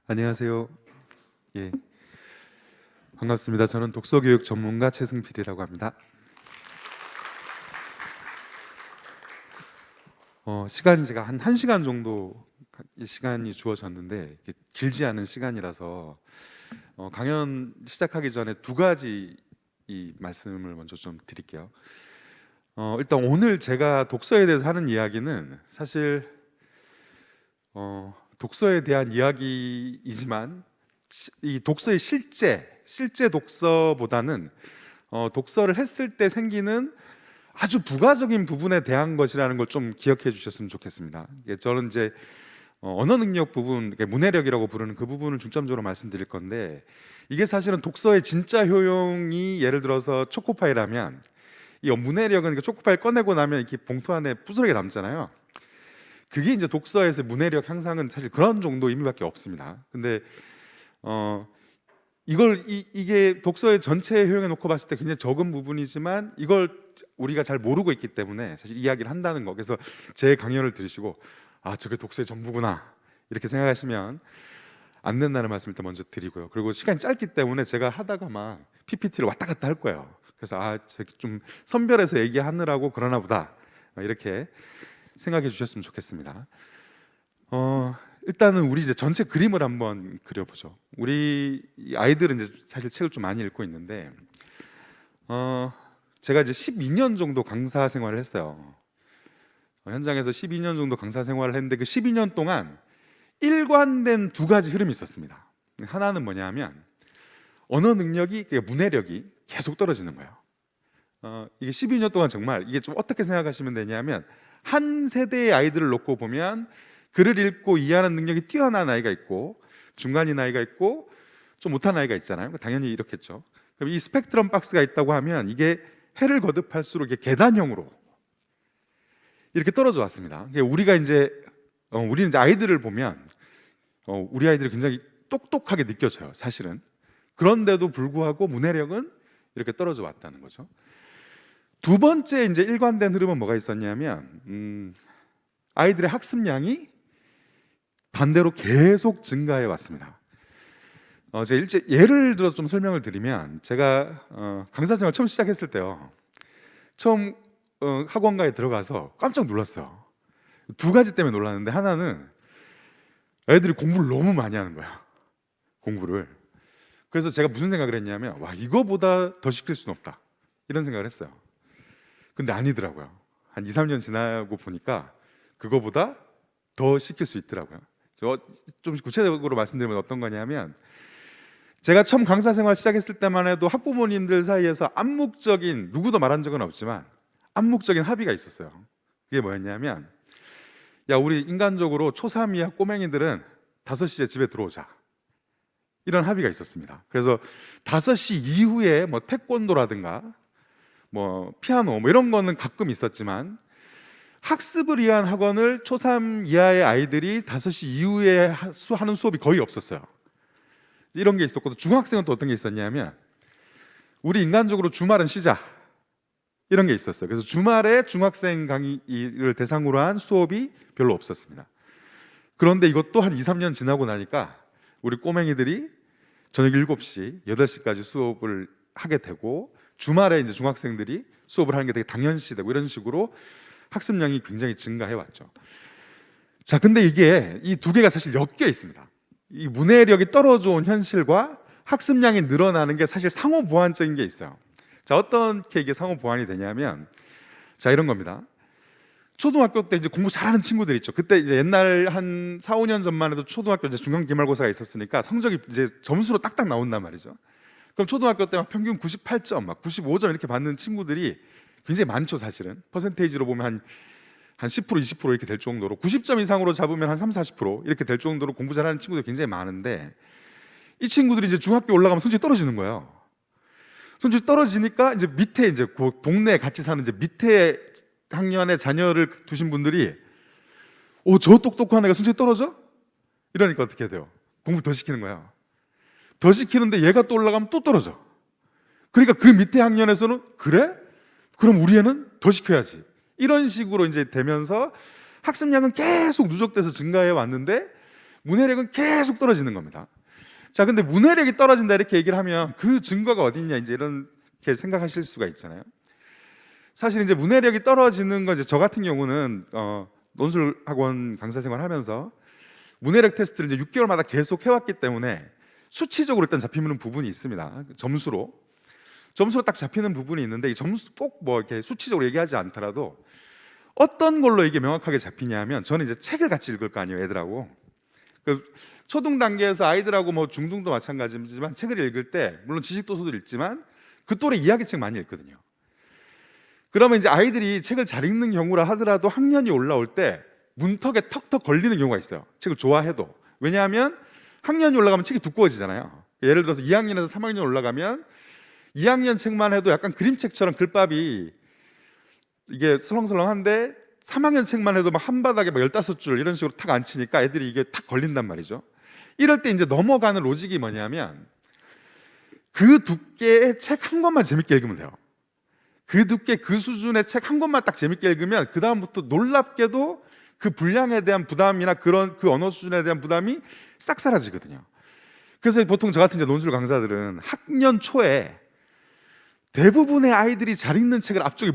안녕하세요. 예, 반갑습니다. 저는 독서교육 전문가 최승필이라고 합니다. 시간이 제가 한 1시간 정도 시간이 주어졌는데 길지 않은 시간이라서 강연 시작하기 전에 두 가지 이 말씀을 먼저 좀 드릴게요. 일단 오늘 제가 독서에 대해서 하는 이야기는 사실 독서에 대한 이야기이지만 이 독서의 실제 독서보다는 독서를 했을 때 생기는 아주 부가적인 부분에 대한 것이라는 걸 좀 기억해 주셨으면 좋겠습니다. 저는 이제 언어 능력 부분, 문해력이라고 부르는 그 부분을 중점적으로 말씀드릴 건데, 이게 사실은 독서의 진짜 효용이 예를 들어서 초코파이라면 이 문해력은 초코파이 꺼내고 나면 이렇게 봉투 안에 부스러기 남잖아요. 그게 이제 독서에서 문해력 향상은 사실 그런 정도 의미밖에 없습니다. 근데 이게 독서의 전체 효용에 놓고 봤을 때 굉장히 적은 부분이지만 이걸 우리가 잘 모르고 있기 때문에 사실 이야기를 한다는 거. 그래서 제 강연을 들으시고 저게 독서의 전부구나 이렇게 생각하시면 안 된다는 말씀을 일단 먼저 드리고요. 그리고 시간이 짧기 때문에 제가 하다가 막 PPT를 왔다 갔다 할 거예요. 그래서 좀 선별해서 얘기하느라고 그러나 보다 이렇게 생각해 주셨으면 좋겠습니다. 일단은 우리 이제 전체 그림을 한번 그려보죠. 우리 아이들은 이제 사실 책을 좀 많이 읽고 있는데, 제가 이제 12년 정도 강사 생활을 했어요. 현장에서 12년 정도 강사 생활을 했는데 그 12년 동안 일관된 두 가지 흐름이 있었습니다. 하나는 뭐냐면 언어 능력이, 문해력이 계속 떨어지는 거예요. 이게 12년 동안 정말 이게 좀 어떻게 생각하시면 되냐면, 한 세대의 아이들을 놓고 보면 글을 읽고 이해하는 능력이 뛰어난 아이가 있고 중간인 아이가 있고 좀 못한 아이가 있잖아요. 당연히 이렇겠죠. 그럼 이 스펙트럼 박스가 있다고 하면 이게 해를 거듭할수록 이게 계단형으로 이렇게 떨어져 왔습니다. 우리가 이제 우리는 이제 아이들을 보면 우리 아이들이 굉장히 똑똑하게 느껴져요, 사실은. 그런데도 불구하고 문해력은 이렇게 떨어져 왔다는 거죠. 두 번째 이제 일관된 흐름은 뭐가 있었냐면 아이들의 학습량이 반대로 계속 증가해 왔습니다. 제가 예를 들어서 좀 설명을 드리면, 제가 강사 생활 처음 시작했을 때요, 처음 학원가에 들어가서 깜짝 놀랐어요. 두 가지 때문에 놀랐는데, 하나는 애들이 공부를 너무 많이 하는 거야, 공부를. 그래서 제가 무슨 생각을 했냐면, 와, 이거보다 더 시킬 수는 없다, 이런 생각을 했어요. 근데 아니더라고요. 한 2, 3년 지나고 보니까 그거보다 더 시킬 수 있더라고요. 좀 구체적으로 말씀드리면 어떤 거냐면, 제가 처음 강사 생활 시작했을 때만 해도 학부모님들 사이에서 암묵적인, 누구도 말한 적은 없지만 암묵적인 합의가 있었어요. 그게 뭐였냐면, 야, 우리 인간적으로 초3 이하 꼬맹이들은 5시에 집에 들어오자, 이런 합의가 있었습니다. 그래서 5시 이후에 뭐 태권도라든가 뭐 피아노 뭐 이런 거는 가끔 있었지만, 학습을 위한 학원을 초3 이하의 아이들이 5시 이후에 하는 수업이 거의 없었어요. 이런 게 있었고, 중학생은 또 어떤 게 있었냐면, 우리 인간적으로 주말은 쉬자, 이런 게 있었어요. 그래서 주말에 중학생 강의를 대상으로 한 수업이 별로 없었습니다. 그런데 이것도 한 2, 3년 지나고 나니까 우리 꼬맹이들이 저녁 7시, 8시까지 수업을 하게 되고, 주말에 이제 중학생들이 수업을 하는 게 되게 당연시되고, 이런 식으로 학습량이 굉장히 증가해 왔죠. 자, 근데 이게 이 두 개가 사실 엮여 있습니다. 이 문해력이 떨어져 온 현실과 학습량이 늘어나는 게 사실 상호 보완적인 게 있어요. 자, 어떻게 이게 상호 보완이 되냐면, 자, 이런 겁니다. 초등학교 때 이제 공부 잘하는 친구들 있죠. 그때 이제 옛날 한 4, 5년 전만 해도 초등학교 이제 중간 기말고사가 있었으니까 성적이 이제 점수로 딱딱 나온단 말이죠. 그럼 초등학교 때 막 평균 98점, 막 95점 이렇게 받는 친구들이 굉장히 많죠, 사실은. 퍼센테이지로 보면 한 10%, 20% 이렇게 될 정도로, 90점 이상으로 잡으면 한 3, 40% 이렇게 될 정도로 공부 잘하는 친구들이 굉장히 많은데, 이 친구들이 이제 중학교 올라가면 성적이 떨어지는 거예요. 성적이 떨어지니까 이제 밑에 이제 그 동네에 같이 사는 이제 밑에 학년의 자녀를 두신 분들이, 저 똑똑한 애가 성적이 떨어져? 이러니까 어떻게 돼요? 공부 더 시키는 거야. 더 시키는데 얘가 또 올라가면 또 떨어져. 그러니까 그 밑에 학년에서는, 그래? 그럼 우리 애는 더 시켜야지, 이런 식으로 이제 되면서 학습량은 계속 누적돼서 증가해 왔는데 문해력은 계속 떨어지는 겁니다. 자, 근데 문해력이 떨어진다 이렇게 얘기를 하면 그 증거가 어디 있냐 이제 이렇게 생각하실 수가 있잖아요. 사실 이제 문해력이 떨어지는 건 이제 저 같은 경우는 논술학원 강사 생활하면서 문해력 테스트를 이제 6개월마다 계속 해왔기 때문에 수치적으로 일단 잡히는 부분이 있습니다. 점수로 딱 잡히는 부분이 있는데 이 점수 꼭 뭐 이렇게 수치적으로 얘기하지 않더라도 어떤 걸로 이게 명확하게 잡히냐면 저는 이제 책을 같이 읽을 거 아니에요, 애들하고. 그 초등 단계에서 아이들하고 뭐 중등도 마찬가지지만 책을 읽을 때 물론 지식도서도 읽지만 그 또래 이야기책 많이 읽거든요. 그러면 이제 아이들이 책을 잘 읽는 경우라 하더라도 학년이 올라올 때 문턱에 턱턱 걸리는 경우가 있어요. 책을 좋아해도. 왜냐하면 학년이 올라가면 책이 두꺼워지잖아요. 예를 들어서 2학년에서 3학년 올라가면 2학년 책만 해도 약간 그림책처럼 글밥이 이게 설렁설렁한데 3학년 책만 해도 막 한 바닥에 막 15줄 이런 식으로 탁 앉히니까 애들이 이게 탁 걸린단 말이죠. 이럴 때 이제 넘어가는 로직이 뭐냐면 그 두께의 책 한 권만 재밌게 읽으면 돼요. 그 두께 그 수준의 책 한 권만 딱 재밌게 읽으면 그 다음부터 놀랍게도 그 분량에 대한 부담이나 그런 그 언어 수준에 대한 부담이 싹 사라지거든요. 그래서 보통 저 같은 이제 논술 강사들은 학년 초에 대부분의 아이들이 잘 읽는 책을 앞쪽에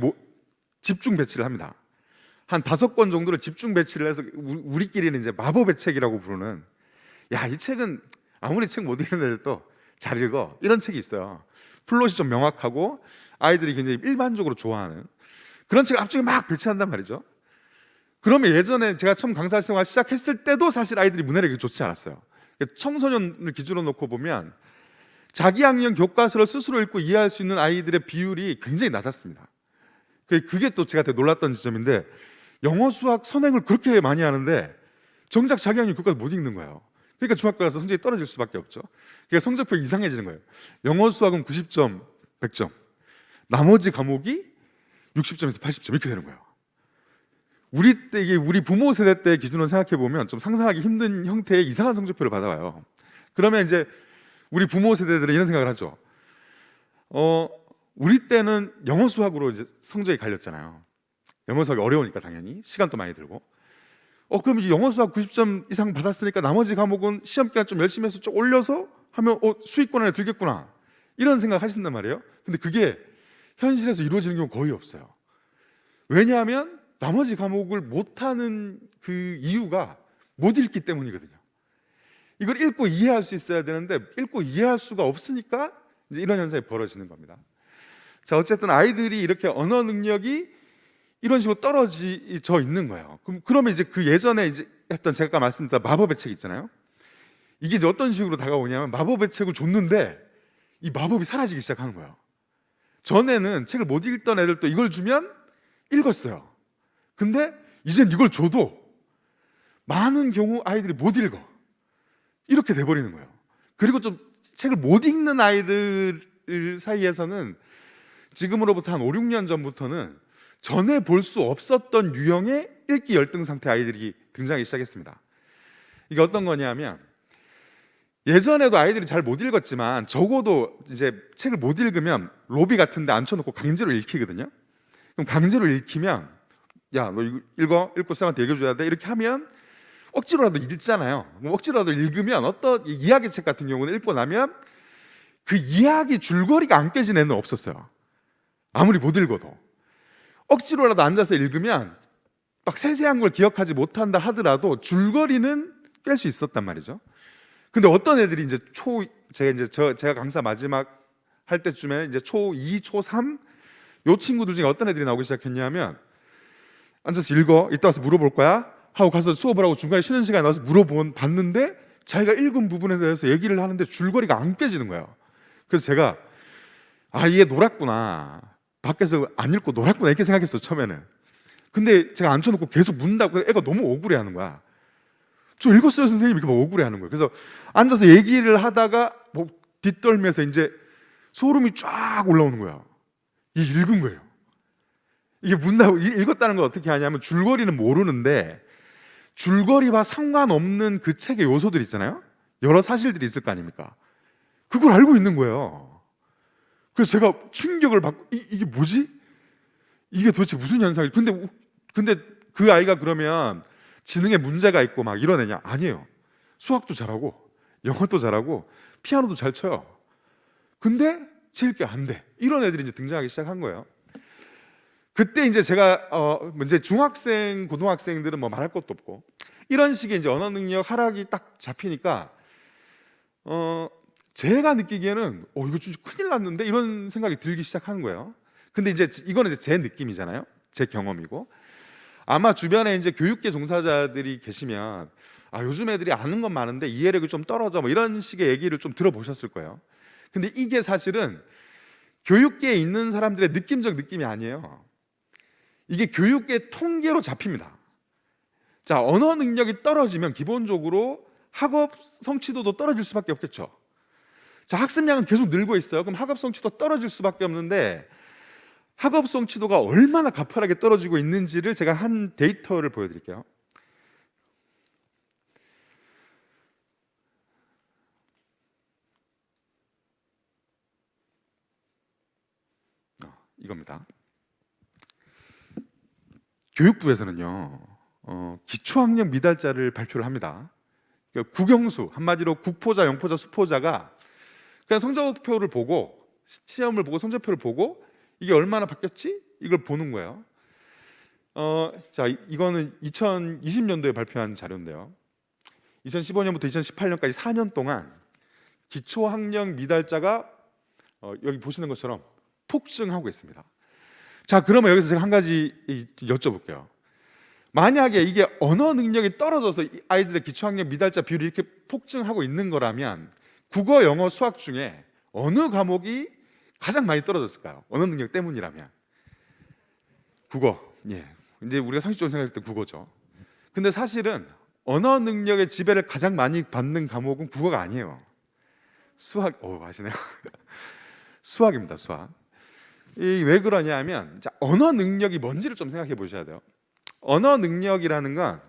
집중 배치를 합니다. 한 5권 정도를 집중 배치를 해서 우리끼리는 이제 마법의 책이라고 부르는, 야, 이 책은 아무리 책 못 읽는 애들도 잘 읽어, 이런 책이 있어요. 플롯이 좀 명확하고 아이들이 굉장히 일반적으로 좋아하는 그런 책을 앞쪽에 막 배치한단 말이죠. 그러면 예전에 제가 처음 강사 생활 시작했을 때도 사실 아이들이 문해력이 좋지 않았어요. 청소년을 기준으로 놓고 보면 자기 학년 교과서를 스스로 읽고 이해할 수 있는 아이들의 비율이 굉장히 낮았습니다. 그게 또 제가 되게 놀랐던 지점인데 영어 수학 선행을 그렇게 많이 하는데 정작 자기 학년 교과서 못 읽는 거예요. 그러니까 중학교 가서 성적이 떨어질 수밖에 없죠. 그러니까 성적표가 이상해지는 거예요. 영어 수학은 90점, 100점, 나머지 과목이 60점에서 80점 이렇게 되는 거예요. 우리 부모 세대 때 기준으로 생각해 보면 좀 상상하기 힘든 형태의 이상한 성적표를 받아와요. 그러면 이제 우리 부모 세대들은 이런 생각을 하죠. 우리 때는 영어 수학으로 이제 성적이 갈렸잖아요. 영어 수학이 어려우니까 당연히 시간도 많이 들고. 그럼 이 영어 수학 90점 이상 받았으니까 나머지 과목은 시험 기간 좀 열심히 해서 좀 올려서 하면 수익권 안에 들겠구나, 이런 생각 하신단 말이에요. 근데 그게 현실에서 이루어지는 경우 거의 없어요. 왜냐하면 나머지 과목을 못하는 그 이유가 못 읽기 때문이거든요. 이걸 읽고 이해할 수 있어야 되는데 읽고 이해할 수가 없으니까 이제 이런 현상이 벌어지는 겁니다. 자, 어쨌든 아이들이 이렇게 언어 능력이 이런 식으로 떨어져 있는 거예요. 그러면 이제 그 예전에 이제 했던 제가 말씀드렸던 마법의 책 있잖아요. 이게 이제 어떤 식으로 다가오냐면 마법의 책을 줬는데 이 마법이 사라지기 시작하는 거예요. 전에는 책을 못 읽던 애들도 이걸 주면 읽었어요. 근데 이젠 이걸 줘도 많은 경우 아이들이 못 읽어. 이렇게 돼버리는 거예요. 그리고 좀 책을 못 읽는 아이들 사이에서는 지금으로부터 한 5, 6년 전부터는 전에 볼 수 없었던 유형의 읽기 열등 상태 아이들이 등장하기 시작했습니다. 이게 어떤 거냐면 예전에도 아이들이 잘 못 읽었지만 적어도 이제 책을 못 읽으면 로비 같은 데 앉혀놓고 강제로 읽히거든요. 그럼 강제로 읽히면 야, 너 이거 읽고 쌤한테 얘기해줘야 돼, 이렇게 하면 억지로라도 읽잖아요. 억지로라도 읽으면 어떤 이야기책 같은 경우는 읽고 나면 그 이야기 줄거리가 안 깨진 애는 없었어요. 아무리 못 읽어도 억지로라도 앉아서 읽으면 막 세세한 걸 기억하지 못한다 하더라도 줄거리는 깰 수 있었단 말이죠. 근데 어떤 애들이 이제 제가 강사 마지막 할 때쯤에 이제 초2, 초3 요 친구들 중에 어떤 애들이 나오기 시작했냐면 앉아서 읽어, 이따 와서 물어볼 거야 하고 가서 수업을 하고 중간에 쉬는 시간에 나와서 봤는데 자기가 읽은 부분에 대해서 얘기를 하는데 줄거리가 안 깨지는 거예요. 그래서 제가 얘 놀았구나, 밖에서 안 읽고 놀았구나, 이렇게 생각했어 처음에는. 근데 제가 앉혀놓고 계속 묻는다고 애가 너무 억울해하는 거야. 저 읽었어요 선생님, 이렇게 막 억울해하는 거예요. 그래서 앉아서 얘기를 하다가 뭐 뒷덜미에서 이제 소름이 쫙 올라오는 거야. 이게 읽은 거예요. 이게 묻는다고 읽었다는 걸 어떻게 하냐면 줄거리는 모르는데 줄거리와 상관없는 그 책의 요소들 있잖아요. 여러 사실들이 있을 거 아닙니까? 그걸 알고 있는 거예요. 그래서 제가 충격을 받고 이게 뭐지? 이게 도대체 무슨 현상이? 근데 근데 그 아이가 그러면 지능에 문제가 있고 막 이런 애냐? 아니에요. 수학도 잘하고 영어도 잘하고 피아노도 잘 쳐요. 근데 제1기 안 돼. 이런 애들이 이제 등장하기 시작한 거예요. 그때 이제 제가 이제 중학생, 고등학생들은 뭐 말할 것도 없고 이런 식의 이제 언어 능력 하락이 딱 잡히니까 제가 느끼기에는 이거 좀 큰일 났는데 이런 생각이 들기 시작하는 거예요. 근데 이제 이거는 이제 제 느낌이잖아요. 제 경험이고 아마 주변에 이제 교육계 종사자들이 계시면 요즘 애들이 아는 건 많은데 이해력이 좀 떨어져 뭐 이런 식의 얘기를 좀 들어보셨을 거예요. 근데 이게 사실은 교육계에 있는 사람들의 느낌적 느낌이 아니에요. 이게 교육계 통계로 잡힙니다. 자, 언어 능력이 떨어지면 기본적으로 학업 성취도도 떨어질 수밖에 없겠죠. 자, 학습량은 계속 늘고 있어요. 그럼 학업 성취도 떨어질 수밖에 없는데 학업 성취도가 얼마나 가파르게 떨어지고 있는지를 제가 한 데이터를 보여드릴게요. 이겁니다. 교육부에서는요, 기초학력 미달자를 발표를 합니다. 그러니까 국영수, 한마디로 국포자, 영포자, 수포자가 그냥 성적표를 보고 시험을 보고 성적표를 보고 이게 얼마나 바뀌었지? 이걸 보는 거예요. 자, 이거는 2020년도에 발표한 자료인데요. 2015년부터 2018년까지 4년 동안 기초학력 미달자가 여기 보시는 것처럼 폭증하고 있습니다. 자, 그러면 여기서 제가 한 가지 여쭤볼게요. 만약에 이게 언어 능력이 떨어져서 아이들의 기초학력 미달자 비율이 이렇게 폭증하고 있는 거라면 국어, 영어, 수학 중에 어느 과목이 가장 많이 떨어졌을까요? 언어 능력 때문이라면 국어. 예, 이제 우리가 상식적으로 생각할 때 국어죠. 근데 사실은 언어 능력의 지배를 가장 많이 받는 과목은 국어가 아니에요. 수학. 아시네요. 수학입니다. 수학. 왜 그러냐면 자, 언어 능력이 뭔지를 좀 생각해 보셔야 돼요. 언어 능력이라는 건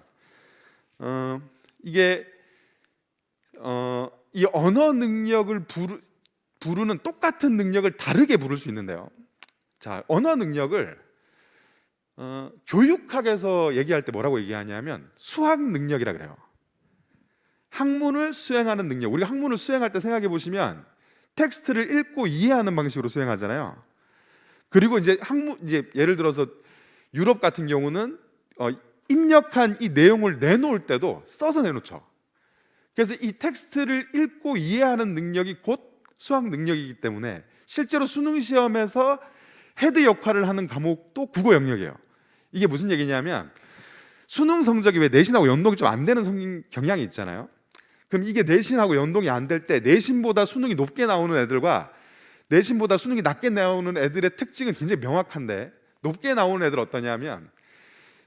이게 이 언어 능력을 부르는 똑같은 능력을 다르게 부를 수 있는데요. 자, 언어 능력을 교육학에서 얘기할 때 뭐라고 얘기하냐면 수학 능력이라 그래요. 학문을 수행하는 능력. 우리가 학문을 수행할 때 생각해 보시면 텍스트를 읽고 이해하는 방식으로 수행하잖아요. 그리고 이제 이제 예를 들어서 유럽 같은 경우는 입력한 이 내용을 내놓을 때도 써서 내놓죠. 그래서 이 텍스트를 읽고 이해하는 능력이 곧 수학 능력이기 때문에 실제로 수능 시험에서 헤드 역할을 하는 과목도 국어 영역이에요. 이게 무슨 얘기냐면 수능 성적이 왜 내신하고 연동이 좀 안 되는 경향이 있잖아요. 그럼 이게 내신하고 연동이 안 될 때 내신보다 수능이 높게 나오는 애들과 내신보다 수능이 낮게 나오는 애들의 특징은 굉장히 명확한데 높게 나오는 애들 어떠냐면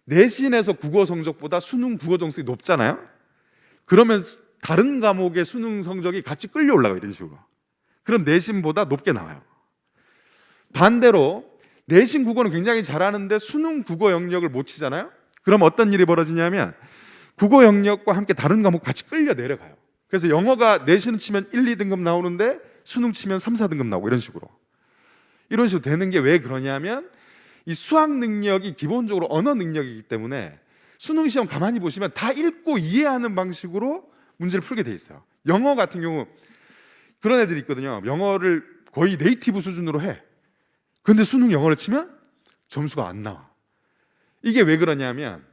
내신에서 국어 성적보다 수능 국어 점수가 높잖아요. 그러면 다른 과목의 수능 성적이 같이 끌려 올라가요. 이런 식으로. 그럼 내신보다 높게 나와요. 반대로 내신 국어는 굉장히 잘하는데 수능 국어 영역을 못 치잖아요. 그럼 어떤 일이 벌어지냐면 국어 영역과 함께 다른 과목 같이 끌려 내려가요. 그래서 영어가 내신 치면 1, 2등급 나오는데 수능 치면 3, 4등급 나오고 이런 식으로 되는 게 왜 그러냐면 이 수학 능력이 기본적으로 언어 능력이기 때문에 수능 시험 가만히 보시면 다 읽고 이해하는 방식으로 문제를 풀게 돼 있어요. 영어 같은 경우 그런 애들이 있거든요. 영어를 거의 네이티브 수준으로 해. 근데 수능 영어를 치면 점수가 안 나와. 이게 왜 그러냐면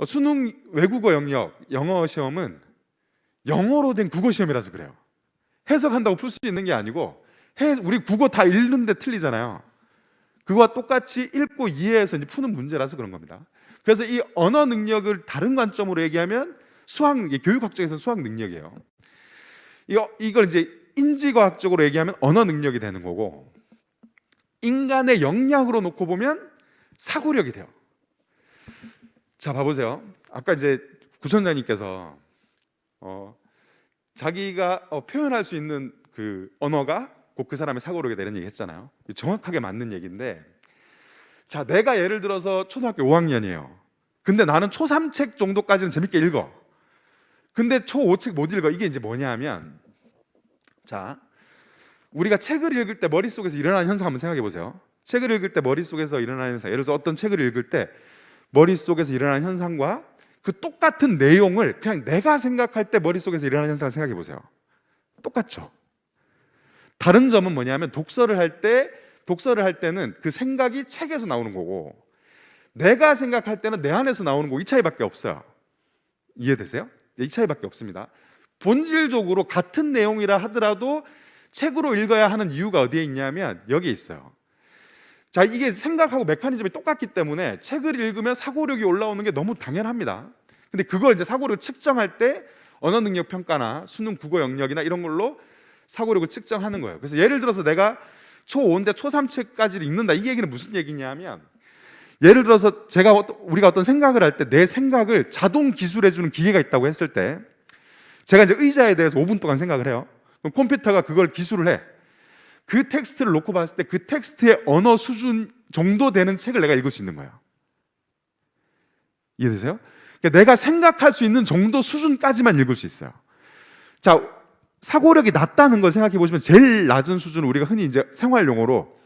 수능 외국어 영역 영어 시험은 영어로 된 국어 시험이라서 그래요. 해석한다고 풀 수 있는 게 아니고 우리 국어 다 읽는데 틀리잖아요. 그거와 똑같이 읽고 이해해서 이제 푸는 문제라서 그런 겁니다. 그래서 이 언어 능력을 다른 관점으로 얘기하면 교육학적에서 수학 능력이에요. 이걸 이제 인지과학적으로 얘기하면 언어 능력이 되는 거고 인간의 역량으로 놓고 보면 사고력이 돼요. 자, 봐보세요. 아까 이제 구천장님께서 자기가 표현할 수 있는 그 언어가 곧 그 사람의 사고력이 되는 얘기 했잖아요. 정확하게 맞는 얘기인데 자, 내가 예를 들어서 초등학교 5학년이에요. 근데 나는 초3 책 정도까지는 재밌게 읽어. 근데 초5 책 못 읽어. 이게 이제 뭐냐면 자, 우리가 책을 읽을 때 머릿속에서 일어나는 현상 한번 생각해 보세요. 책을 읽을 때 머릿속에서 일어나는 현상. 예를 들어서 어떤 책을 읽을 때 머릿속에서 일어나는 현상과 그 똑같은 내용을 그냥 내가 생각할 때 머릿속에서 일어나는 현상을 생각해 보세요. 똑같죠. 다른 점은 뭐냐면 독서를 할 때는 그 생각이 책에서 나오는 거고, 내가 생각할 때는 내 안에서 나오는 거고, 이 차이밖에 없어요. 이해되세요? 이 차이밖에 없습니다. 본질적으로 같은 내용이라 하더라도 책으로 읽어야 하는 이유가 어디에 있냐면 여기에 있어요. 자, 이게 생각하고 메커니즘이 똑같기 때문에 책을 읽으면 사고력이 올라오는 게 너무 당연합니다. 근데 그걸 이제 사고력을 측정할 때 언어 능력 평가나 수능 국어 영역이나 이런 걸로 사고력을 측정하는 거예요. 그래서 예를 들어서 내가 초5인데 초3책까지를 읽는다, 이 얘기는 무슨 얘기냐면, 예를 들어서 우리가 어떤 생각을 할 때 내 생각을 자동 기술해주는 기계가 있다고 했을 때, 제가 이제 의자에 대해서 5분 동안 생각을 해요. 그럼 컴퓨터가 그걸 기술을 해. 그 텍스트를 놓고 봤을 때 그 텍스트의 언어 수준 정도 되는 책을 내가 읽을 수 있는 거예요. 이해되세요? 그러니까 내가 생각할 수 있는 정도 수준까지만 읽을 수 있어요. 자, 사고력이 낮다는 걸 생각해 보시면 제일 낮은 수준은 우리가 흔히 이제 생활 용어로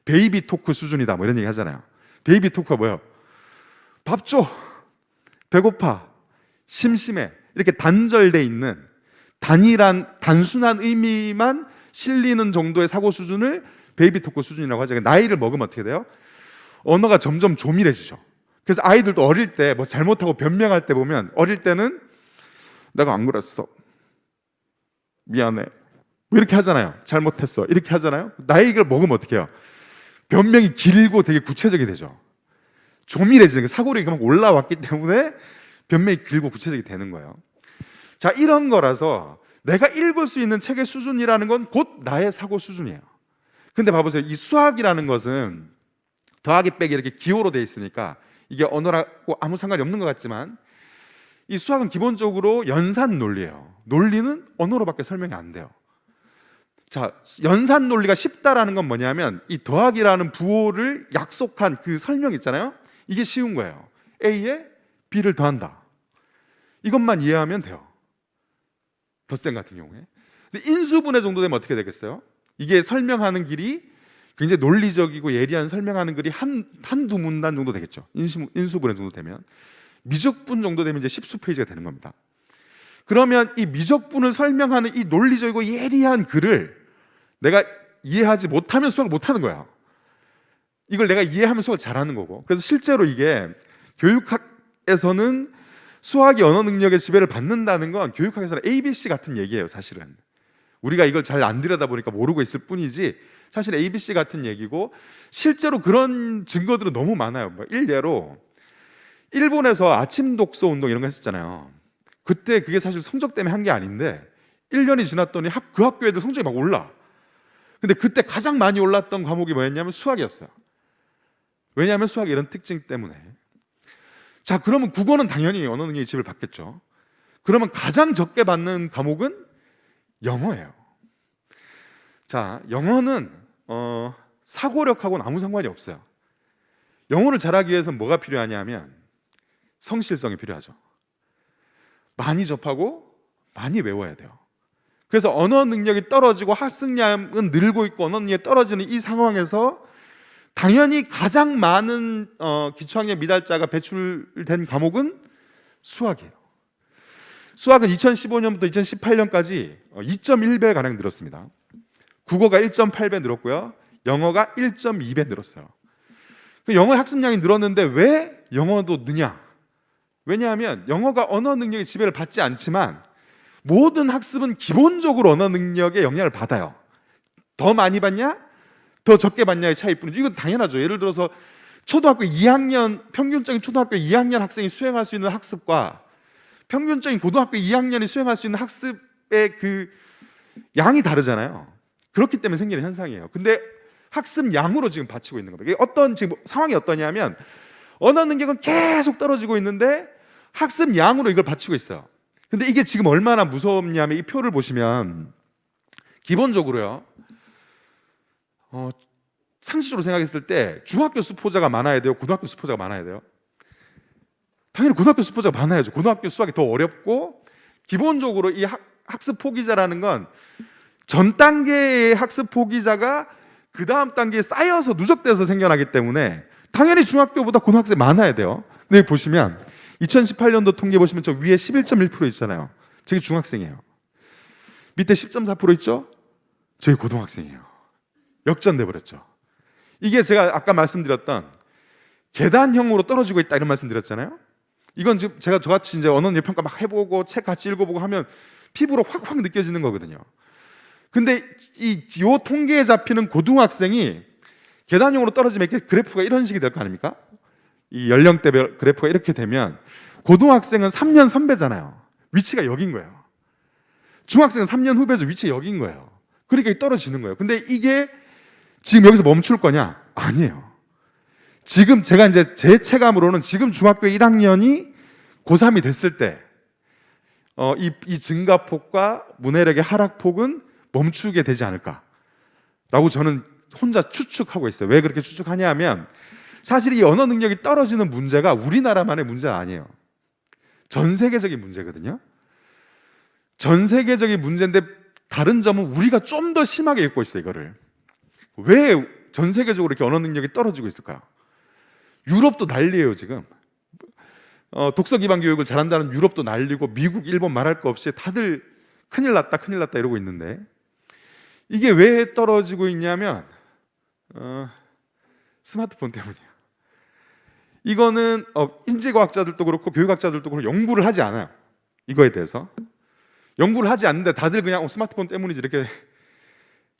베이비 토크 수준이다, 뭐 이런 얘기 하잖아요. 베이비 토크가 뭐예요? 밥 줘, 배고파, 심심해, 이렇게 단절돼 있는 단순한 의미만 실리는 정도의 사고 수준을 베이비 토크 수준이라고 하죠. 나이를 먹으면 어떻게 돼요? 언어가 점점 조밀해지죠. 그래서 아이들도 어릴 때 뭐 잘못하고 변명할 때 보면, 어릴 때는 내가 안 그랬어, 미안해, 뭐 이렇게 하잖아요. 잘못했어, 이렇게 하잖아요. 나이를 먹으면 어떻게 해요? 변명이 길고 되게 구체적이 되죠. 조밀해지는, 사고력이 그만큼 올라왔기 때문에 변명이 길고 구체적이 되는 거예요. 자, 이런 거라서 내가 읽을 수 있는 책의 수준이라는 건 곧 나의 사고 수준이에요. 근데 봐보세요. 이 수학이라는 것은 더하기 빼기 이렇게 기호로 돼 있으니까 이게 언어라고 아무 상관이 없는 것 같지만, 이 수학은 기본적으로 연산 논리예요. 논리는 언어로밖에 설명이 안 돼요. 자, 연산 논리가 쉽다라는 건 뭐냐면, 이 더하기라는 부호를 약속한 그 설명 있잖아요. 이게 쉬운 거예요. A에 B를 더한다, 이것만 이해하면 돼요. 덧셈 같은 경우에. 근데 인수분해 정도 되면 어떻게 되겠어요? 이게 설명하는 길이 굉장히 논리적이고 예리한 설명하는 글이 한두 문단 정도 되겠죠. 인수분해 정도 되면. 미적분 정도 되면 이제 10수페이지가 되는 겁니다. 그러면 이 미적분을 설명하는 이 논리적이고 예리한 글을 내가 이해하지 못하면 수학을 못하는 거야. 이걸 내가 이해하면 수학을 잘하는 거고. 그래서 실제로 이게 교육학에서는 수학이 언어 능력의 지배를 받는다는 건 교육학에서는 ABC 같은 얘기예요. 사실은 우리가 이걸 잘 안 들여다보니까 모르고 있을 뿐이지, 사실 ABC 같은 얘기고, 실제로 그런 증거들은 너무 많아요. 일례로 일본에서 아침 독서 운동 이런 거 했었잖아요. 그때 그게 사실 성적 때문에 한 게 아닌데 1년이 지났더니 그 학교 애들 성적이 막 올라. 근데 그때 가장 많이 올랐던 과목이 뭐였냐면 수학이었어요. 왜냐하면 수학이 이런 특징 때문에. 자, 그러면 국어는 당연히 언어 능력의 지배를 받겠죠. 그러면 가장 적게 받는 과목은 영어예요. 자, 영어는 사고력하고는 아무 상관이 없어요. 영어를 잘하기 위해서는 뭐가 필요하냐면 성실성이 필요하죠. 많이 접하고 많이 외워야 돼요. 그래서 언어 능력이 떨어지고 학습량은 늘고 있고 언어 능력이 떨어지는 이 상황에서 당연히 가장 많은 기초학력 미달자가 배출된 과목은 수학이에요. 수학은 2015년부터 2018년까지 2.1배 가량 늘었습니다. 국어가 1.8배 늘었고요. 영어가 1.2배 늘었어요. 영어 학습량이 늘었는데 왜 영어도 느냐? 왜냐하면 영어가 언어 능력의 지배를 받지 않지만 모든 학습은 기본적으로 언어 능력에 영향을 받아요. 더 많이 받냐? 더 적게 받냐의 차이일 뿐이죠. 이건 당연하죠. 예를 들어서 초등학교 2학년, 평균적인 초등학교 2학년 학생이 수행할 수 있는 학습과 평균적인 고등학교 2학년이 수행할 수 있는 학습의 그 양이 다르잖아요. 그렇기 때문에 생기는 현상이에요. 근데 학습 양으로 지금 받치고 있는 겁니다. 지금 상황이 어떠냐면 언어 능력은 계속 떨어지고 있는데 학습 양으로 이걸 받치고 있어요. 근데 이게 지금 얼마나 무섭냐면 이 표를 보시면 기본적으로요. 상식적으로 생각했을 때 중학교 수포자가 많아야 돼요? 고등학교 수포자가 많아야 돼요? 당연히 고등학교 수포자가 많아야죠. 고등학교 수학이 더 어렵고, 기본적으로 이 학습 포기자라는 건 전 단계의 학습 포기자가 그 다음 단계에 쌓여서 누적돼서 생겨나기 때문에 당연히 중학교보다 고등학생이 많아야 돼요. 근데 보시면 2018년도 통계 보시면 저 위에 11.1% 있잖아요. 저게 중학생이에요. 밑에 10.4% 있죠? 저게 고등학생이에요. 역전돼 버렸죠. 이게 제가 아까 말씀드렸던 계단형으로 떨어지고 있다 이런 말씀드렸잖아요. 이건 지금 제가 저같이 이제 언어 능력 평가 막 해보고 책 같이 읽어보고 하면 피부로 확확 느껴지는 거거든요. 근데 요 통계에 잡히는 고등학생이 계단형으로 떨어지면 이렇게 그래프가 이런 식이 될 거 아닙니까? 이 연령대별 그래프가 이렇게 되면 고등학생은 3년 선배잖아요. 위치가 여긴 거예요. 중학생은 3년 후배죠. 위치가 여긴 거예요. 그러니까 떨어지는 거예요. 근데 이게 지금 여기서 멈출 거냐? 아니에요. 지금 제가 이제 제 체감으로는 지금 중학교 1학년이 고3이 됐을 때 이 증가폭과 문해력의 하락폭은 멈추게 되지 않을까라고 저는 혼자 추측하고 있어요. 왜 그렇게 추측하냐 하면 사실 이 언어 능력이 떨어지는 문제가 우리나라만의 문제가 아니에요. 전 세계적인 문제거든요. 전 세계적인 문제인데 다른 점은 우리가 좀 더 심하게 겪고 있어요. 이거를 왜 전 세계적으로 이렇게 언어 능력이 떨어지고 있을까요? 유럽도 난리예요 지금. 독서 기반 교육을 잘한다는 유럽도 난리고 미국, 일본 말할 거 없이 다들 큰일 났다 큰일 났다 이러고 있는데 이게 왜 떨어지고 있냐면 스마트폰 때문이에요. 이거는 인지과학자들도 그렇고 교육학자들도 그렇고 연구를 하지 않아요. 이거에 대해서 연구를 하지 않는데 다들 그냥 스마트폰 때문이지 이렇게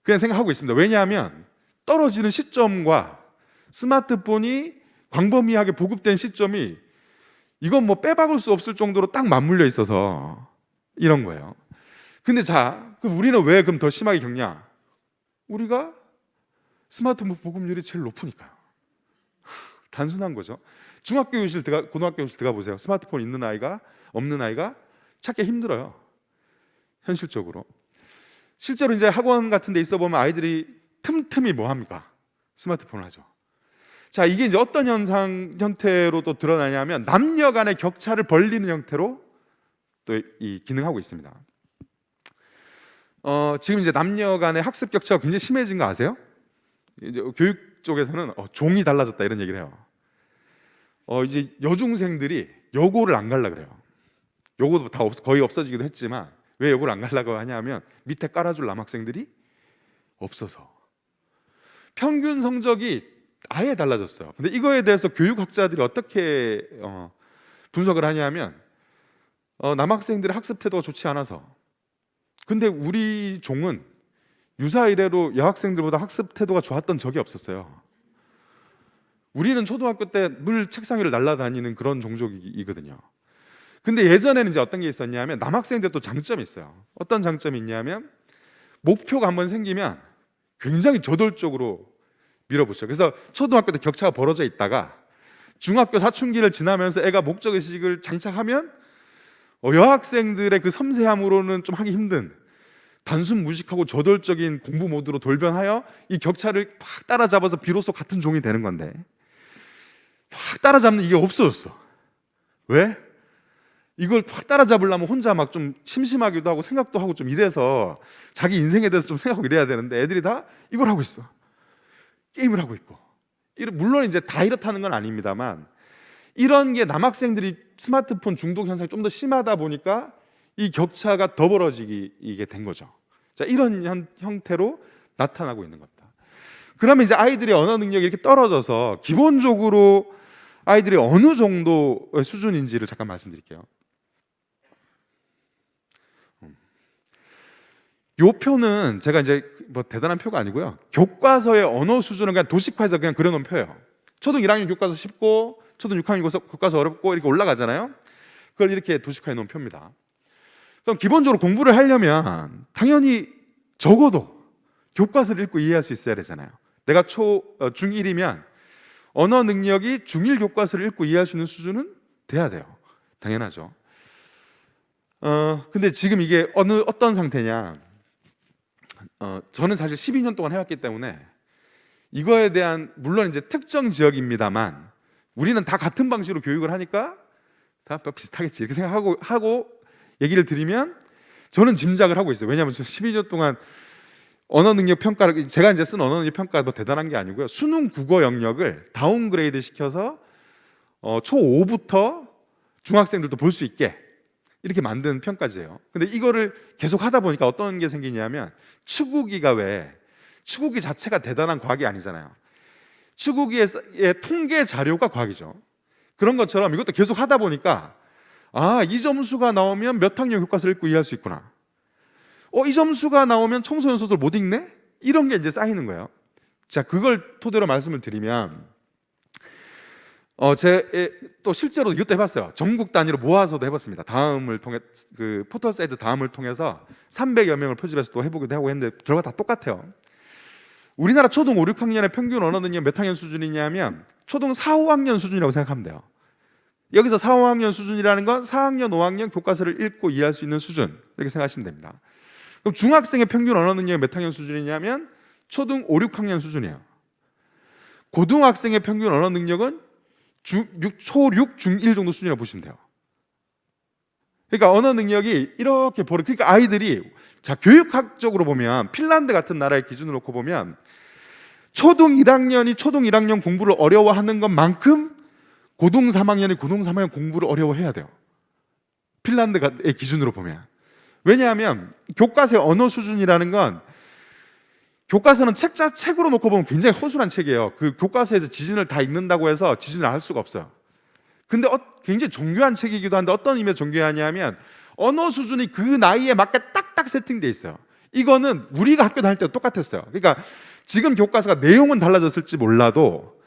그냥 생각하고 있습니다. 왜냐하면 떨어지는 시점과 스마트폰이 광범위하게 보급된 시점이 이건 뭐 빼박을 수 없을 정도로 딱 맞물려 있어서 이런 거예요. 근데 자, 그럼 우리는 왜 그럼 더 심하게 겪냐? 우리가 스마트폰 보급률이 제일 높으니까요. 단순한 거죠. 중학교 교실 고등학교 교실 들어가 보세요. 스마트폰 있는 아이가 없는 아이가 찾기 힘들어요. 현실적으로. 실제로 이제 학원 같은 데 있어 보면 아이들이 틈틈이 뭐 합니까? 스마트폰을 하죠. 자, 이게 이제 어떤 형태로 또 드러나냐면 남녀 간의 격차를 벌리는 형태로 또 이 기능하고 있습니다. 지금 이제 남녀 간의 학습 격차가 굉장히 심해진 거 아세요? 이제 교육 쪽에서는 종이 달라졌다 이런 얘기를 해요. 이제 여중생들이 여고를 안 갈라 그래요. 여고도 다 거의 없어지기도 했지만 왜 여고를 안 가려고 하냐면 밑에 깔아줄 남학생들이 없어서 평균 성적이 아예 달라졌어요. 근데 이거에 대해서 교육학자들이 어떻게 분석을 하냐면 남학생들의 학습 태도가 좋지 않아서. 근데 우리 종은 유사 이래로 여학생들보다 학습 태도가 좋았던 적이 없었어요. 우리는 초등학교 때 늘 책상 위를 날아다니는 그런 종족이거든요. 근데 예전에는 이제 어떤 게 있었냐면 남학생들 또 장점이 있어요. 어떤 장점이 있냐면 목표가 한번 생기면 굉장히 저돌적으로 밀어붙여요. 그래서 초등학교 때 격차가 벌어져 있다가 중학교 사춘기를 지나면서 애가 목적의식을 장착하면 여학생들의 그 섬세함으로는 좀 하기 힘든 단순 무식하고 저돌적인 공부 모드로 돌변하여 이 격차를 팍 따라잡아서 비로소 같은 종이 되는 건데 팍 따라잡는 이게 없어졌어. 왜? 이걸 팍 따라잡으려면 혼자 막 좀 심심하기도 하고 생각도 하고 좀 이래서 자기 인생에 대해서 좀 생각하고 이래야 되는데 애들이 다 이걸 하고 있어. 게임을 하고 있고. 물론 이제 다 이렇다는 건 아닙니다만 이런 게 남학생들이 스마트폰 중독 현상이 좀 더 심하다 보니까 이 격차가 더 벌어지게 된 거죠. 자, 이런 형태로 나타나고 있는 겁니다. 그러면 이제 아이들의 언어 능력이 이렇게 떨어져서 기본적으로 아이들이 어느 정도의 수준인지를 잠깐 말씀드릴게요. 요 표는 제가 이제 뭐 대단한 표가 아니고요. 교과서의 언어 수준은 그냥 도식화해서 그냥 그려놓은 표예요. 초등 1학년 교과서 쉽고 초등 6학년 교과서 어렵고 이렇게 올라가잖아요. 그걸 이렇게 도식화해 놓은 표입니다. 그럼 기본적으로 공부를 하려면 당연히 적어도 교과서를 읽고 이해할 수 있어야 되잖아요. 내가 중1이면 언어 능력이 중1 교과서를 읽고 이해할 수 있는 수준은 돼야 돼요. 당연하죠. 근데 지금 이게 어떤 상태냐? 저는 사실 12년 동안 해왔기 때문에 이거에 대한 물론 이제 특정 지역입니다만 우리는 다 같은 방식으로 교육을 하니까 다 비슷하겠지 이렇게 생각하고 얘기를 드리면 저는 짐작을 하고 있어요. 왜냐하면 12년 동안 언어 능력 평가를 제가 이제 쓴 언어 능력 평가가 뭐 대단한 게 아니고요. 수능 국어 영역을 다운그레이드 시켜서 초5부터 중학생들도 볼 수 있게 이렇게 만든 편까지예요. 근데 이거를 계속 하다 보니까 어떤 게 생기냐면 추구기가 왜 추구기 자체가 대단한 과학이 아니잖아요. 추구기의 통계 자료가 과학이죠. 그런 것처럼 이것도 계속 하다 보니까 이 점수가 나오면 몇 학년 교과서를 읽고 이해할 수 있구나. 이 점수가 나오면 청소년 소설 못 읽네? 이런 게 이제 쌓이는 거예요. 자, 그걸 토대로 말씀을 드리면 또 실제로 이것도 해봤어요. 전국 단위로 모아서도 해봤습니다. 다음을 통해 그 포털사이트 다음을 통해서 300여 명을 표집해서 또 해보기도 하고 했는데 결과 다 똑같아요. 우리나라 초등 5, 6학년의 평균 언어 능력 몇 학년 수준이냐면 초등 4, 5학년 수준이라고 생각하면 돼요. 여기서 4, 5학년 수준이라는 건 4학년, 5학년 교과서를 읽고 이해할 수 있는 수준 이렇게 생각하시면 됩니다. 그럼 중학생의 평균 언어 능력이 몇 학년 수준이냐면 초등 5, 6학년 수준이에요. 고등학생의 평균 언어 능력은 초6, 중1 정도 수준이라고 보시면 돼요. 그러니까 언어 능력이 이렇게 그러니까 아이들이 자, 교육학적으로 보면 핀란드 같은 나라의 기준으로 놓고 보면 초등 1학년 공부를 어려워하는 것만큼 고등 3학년 공부를 어려워해야 돼요. 핀란드의 기준으로 보면. 왜냐하면 교과서의 언어 수준이라는 건 교과서는 책으로 놓고 보면 굉장히 허술한 책이에요. 그 교과서에서 지진을 다 읽는다고 해서 지진을 알 수가 없어요. 근데 굉장히 정교한 책이기도 한데 어떤 의미에서 정교하냐면 언어 수준이 그 나이에 맞게 딱딱 세팅돼 있어요. 이거는 우리가 학교 다닐 때도 똑같았어요. 그러니까 지금 교과서가 내용은 달라졌을지 몰라도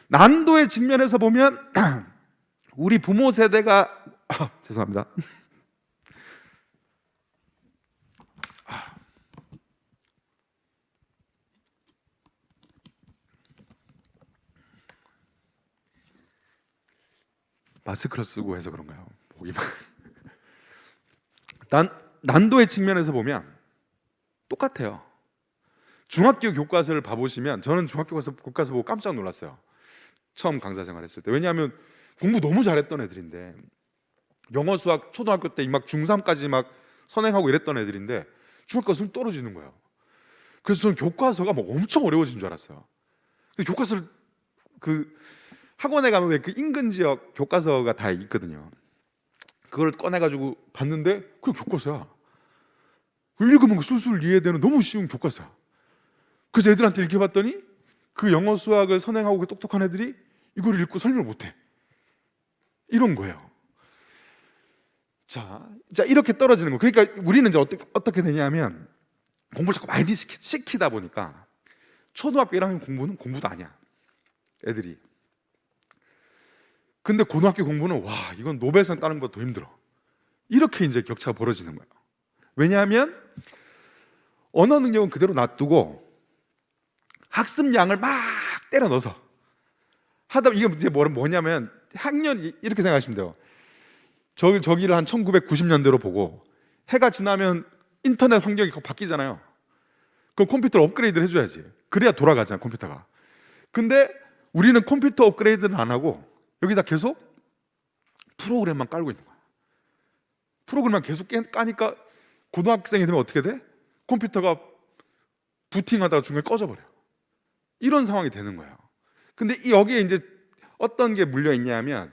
난도의 측면에서 보면 우리 부모 세대가 죄송합니다. 마스크를 쓰고 해서 그런가요? 보기만. 난도의 측면에서 보면 똑같아요. 중학교 교과서를 봐보시면 저는 중학교 교과서 보고 깜짝 놀랐어요. 처음 강사 생활했을 때. 왜냐하면 공부 너무 잘했던 애들인데 영어 수학 초등학교 때 막 중3까지 막 선행하고 이랬던 애들인데 중학교에서 떨어지는 거예요. 그래서 저는 교과서가 막 엄청 어려워진 줄 알았어요. 근데 교과서를 학원에 가면 왜 그 인근 지역 교과서가 다 있거든요. 그걸 꺼내가지고 봤는데 그게 교과서야. 읽으면 술술 이해되는 너무 쉬운 교과서야. 그래서 애들한테 읽혀봤더니 그 영어 수학을 선행하고 그 똑똑한 애들이 이걸 읽고 설명을 못해. 이런 거예요. 자 이렇게 떨어지는 거. 그러니까 우리는 이제 어떻게 되냐면 공부를 자꾸 많이 시키다 보니까 초등학교 1학년 공부는 공부도 아니야. 애들이. 근데 고등학교 공부는 이건 노벨상 따는 것보다 더 힘들어. 이렇게 이제 격차가 벌어지는 거예요. 왜냐하면 언어 능력은 그대로 놔두고 학습량을 막 때려 넣어서 이게 이제 뭐냐면 학년 이렇게 생각하시면 돼요. 저기를 한 1990년대로 보고 해가 지나면 인터넷 환경이 바뀌잖아요. 그럼 컴퓨터를 업그레이드를 해줘야지. 그래야 돌아가잖아 컴퓨터가. 근데 우리는 컴퓨터 업그레이드는 안 하고 여기다 계속 프로그램만 깔고 있는 거야. 프로그램만 계속 까니까 고등학생이 되면 어떻게 돼? 컴퓨터가 부팅하다가 중간에 꺼져버려. 이런 상황이 되는 거예요. 근데 여기에 이제 어떤 게 물려 있냐면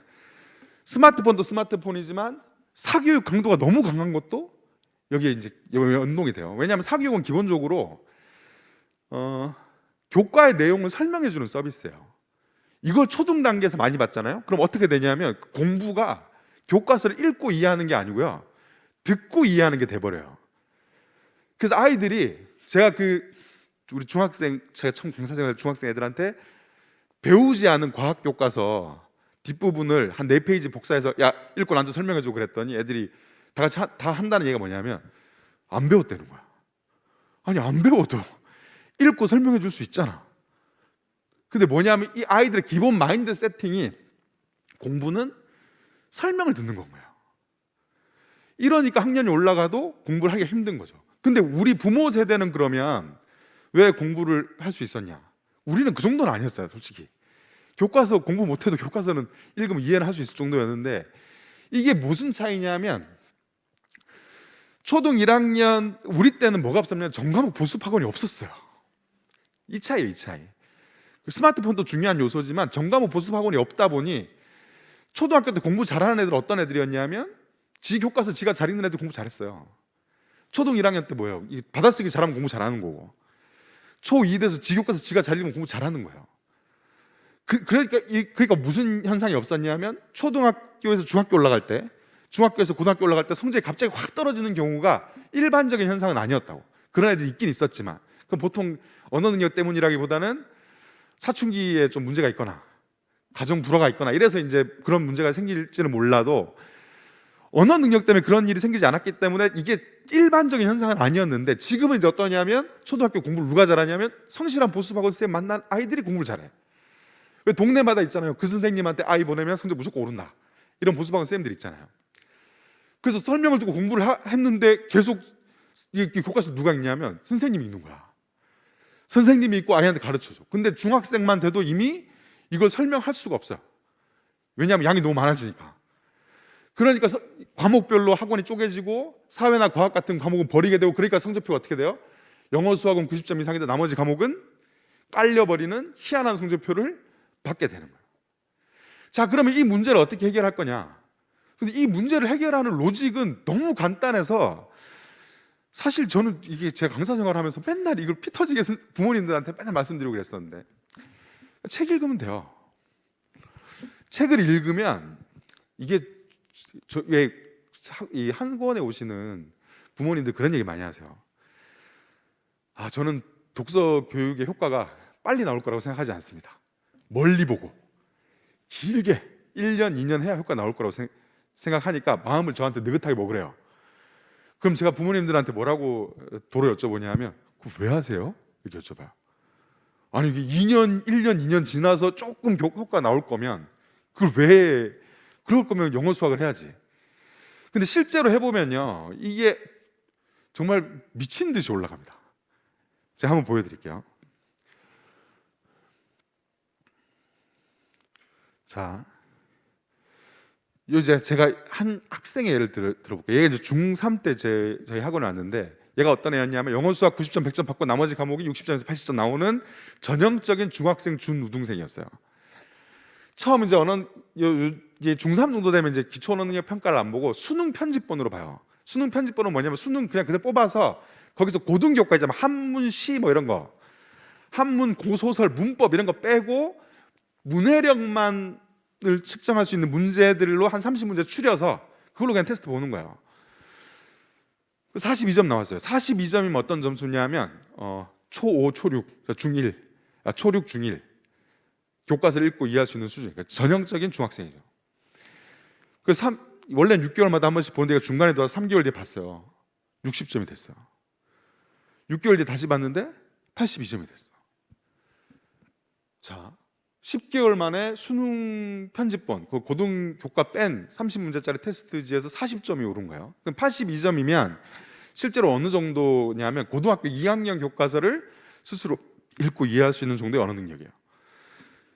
스마트폰도 스마트폰이지만 사교육 강도가 너무 강한 것도 여기에 이제 연동이 돼요. 왜냐하면 사교육은 기본적으로 교과의 내용을 설명해 주는 서비스예요. 이걸 초등 단계에서 많이 받잖아요. 그럼 어떻게 되냐면 공부가 교과서를 읽고 이해하는 게 아니고요, 듣고 이해하는 게 돼버려요. 그래서 아이들이 제가 우리 제가 처음 강사생활 중학생 애들한테 배우지 않은 과학 교과서 뒷부분을 한 4페이지 복사해서 읽고 나한테 설명해줘 그랬더니 애들이 다 같이 다 한다는 얘기가 뭐냐면 안 배웠다는 거야. 아니 안 배워도 읽고 설명해 줄 수 있잖아. 근데 뭐냐면 이 아이들의 기본 마인드 세팅이 공부는 설명을 듣는 건 거예요. 이러니까 학년이 올라가도 공부를 하기가 힘든 거죠. 근데 우리 부모 세대는 그러면 왜 공부를 할 수 있었냐? 우리는 그 정도는 아니었어요, 솔직히. 교과서 공부 못해도 교과서는 읽으면 이해는 할 수 있을 정도였는데 이게 무슨 차이냐면 초등 1학년 우리 때는 뭐가 없었냐면 전과목 보습 학원이 없었어요. 이 차이예요, 이 차이. 스마트폰도 중요한 요소지만 전과목 보습 학원이 없다 보니 초등학교 때 공부 잘하는 애들 어떤 애들이었냐면 지교과서 지가 잘 읽는 애들 공부 잘했어요. 초등 1학년 때 뭐예요? 받아쓰기 잘하면 공부 잘하는 거고, 초2 돼서 지교과서 지가 잘 읽으면 공부 잘하는 거예요. 그러니까 무슨 현상이 없었냐면 초등학교에서 중학교 올라갈 때, 중학교에서 고등학교 올라갈 때 성적이 갑자기 확 떨어지는 경우가 일반적인 현상은 아니었다고. 그런 애들이 있긴 있었지만 그건 보통 언어 능력 때문이라기보다는 사춘기에 좀 문제가 있거나 가정 불화가 있거나 이래서 이제 그런 문제가 생길지는 몰라도 언어 능력 때문에 그런 일이 생기지 않았기 때문에 이게 일반적인 현상은 아니었는데, 지금은 이제 어떠냐면 초등학교 공부를 누가 잘하냐면 성실한 보수학원 쌤 만난 아이들이 공부를 잘해. 왜 동네마다 있잖아요. 그 선생님한테 아이 보내면 성적 무조건 오른다, 이런 보수학원 쌤들 있잖아요. 그래서 설명을 듣고 공부를 했는데 계속 이 교과서 누가 읽냐면 선생님이 읽는 거야. 선생님이 읽고 아이한테 가르쳐줘. 근데 중학생만 돼도 이미 이걸 설명할 수가 없어요. 왜냐하면 양이 너무 많아지니까. 그러니까 과목별로 학원이 쪼개지고 사회나 과학 같은 과목은 버리게 되고, 그러니까 성적표가 어떻게 돼요? 영어 수학은 90점 이상인데 나머지 과목은 깔려버리는 희한한 성적표를 받게 되는 거예요. 자, 그러면 이 문제를 어떻게 해결할 거냐? 근데 이 문제를 해결하는 로직은 너무 간단해서, 사실 저는 이게 제가 강사 생활하면서 맨날 이걸 피 터지게 부모님들한테 맨날 말씀드리고 그랬었는데, 책 읽으면 돼요. 책을 읽으면 이게 이 한권에 오시는 부모님들 그런 얘기 많이 하세요. 저는 독서 교육의 효과가 빨리 나올 거라고 생각하지 않습니다. 멀리 보고 길게 1년, 2년 해야 효과 나올 거라고 생각하니까 마음을 저한테 느긋하게 먹으래요. 그럼 제가 부모님들한테 뭐라고 도로 여쭤보냐면, 그거 왜 하세요? 이렇게 여쭤봐요. 아니 이게 2년, 1년, 2년 지나서 조금 효과 나올 거면 그걸 왜, 그럴 거면 영어 수학을 해야지. 근데 실제로 해보면요, 이게 정말 미친 듯이 올라갑니다. 제가 한번 보여드릴게요. 자, 이제 제가 한 학생의 예를 들어볼게요. 얘가 이제 중3 때 저희 학원에 왔는데, 얘가 어떤 애였냐면 영어 수학 90점 100점 받고 나머지 과목이 60점에서 80점 나오는 전형적인 중학생 준우등생이었어요. 처음 이제 중3 정도 되면 이제 기초 언어 능력 평가를 안 보고 수능 편집본으로 봐요. 수능 편집본은 뭐냐면 수능 그냥 그대로 뽑아서 거기서 고등교과 있잖아요. 한문, 시 뭐 이런 거, 한문, 고소설, 문법 이런 거 빼고 문해력만을 측정할 수 있는 문제들로 한 30문제 추려서 그걸로 그냥 테스트 보는 거예요. 42점 나왔어요. 42점이면 어떤 점수냐면 초5, 초6, 중1, 초6, 중1 교과서를 읽고 이해할 수 있는 수준이니까 전형적인 중학생이죠. 원래는 6개월마다 한 번씩 보는데 중간에 들어서 3개월 뒤에 봤어요. 60점이 됐어요. 6개월 뒤에 다시 봤는데 82점이 됐어. 자, 10개월 만에 수능 편집본, 그 고등교과 뺀 30문제짜리 테스트지에서 40점이 오른 거예요. 그럼 82점이면 실제로 어느 정도냐면 고등학교 2학년 교과서를 스스로 읽고 이해할 수 있는 정도의 언어 능력이에요.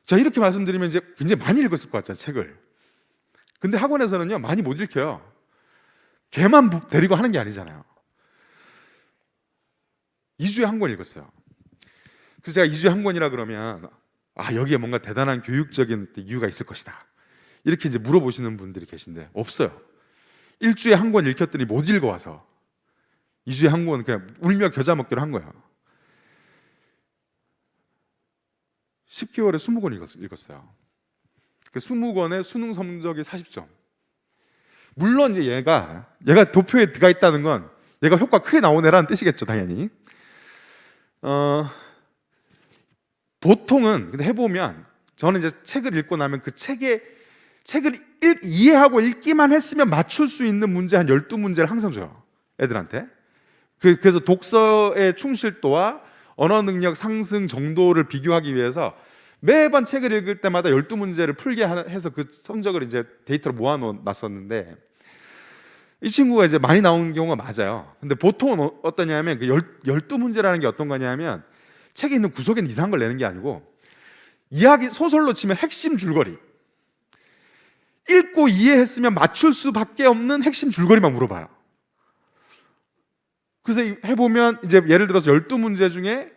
자, 이렇게 말씀드리면 이제 굉장히 많이 읽었을 것 같잖아요, 책을. 근데 학원에서는요, 많이 못 읽혀요. 걔만 데리고 하는 게 아니잖아요. 2주에 한 권 읽었어요. 그래서 제가 2주에 한 권이라 그러면 여기에 뭔가 대단한 교육적인 이유가 있을 것이다, 이렇게 이제 물어보시는 분들이 계신데 없어요. 일주에 한 권 읽혔더니 못 읽어와서 2주에 한 권 그냥 울며 겨자 먹기로 한 거예요. 10개월에 20권 읽었어요. 그 20권에 수능 성적이 40점. 물론 이제 얘가 도표에 들어가 있다는 건 얘가 효과 크게 나온 애라는 뜻이겠죠, 당연히. 보통은 근데 해보면, 저는 이제 책을 읽고 나면 그 책을 이해하고 읽기만 했으면 맞출 수 있는 문제 한 12문제를 항상 줘요, 애들한테. 그래서 독서의 충실도와 언어 능력 상승 정도를 비교하기 위해서 매번 책을 읽을 때마다 12문제를 풀게 해서 그 성적을 이제 데이터로 모아놨었는데, 이 친구가 이제 많이 나온 경우가 맞아요. 근데 보통은 어떠냐면 그 12문제라는 게 어떤 거냐면 책에 있는 구석엔 이상한 걸 내는 게 아니고 이야기 소설로 치면 핵심 줄거리, 읽고 이해했으면 맞출 수밖에 없는 핵심 줄거리만 물어봐요. 그래서 해보면 이제 예를 들어서 12문제 중에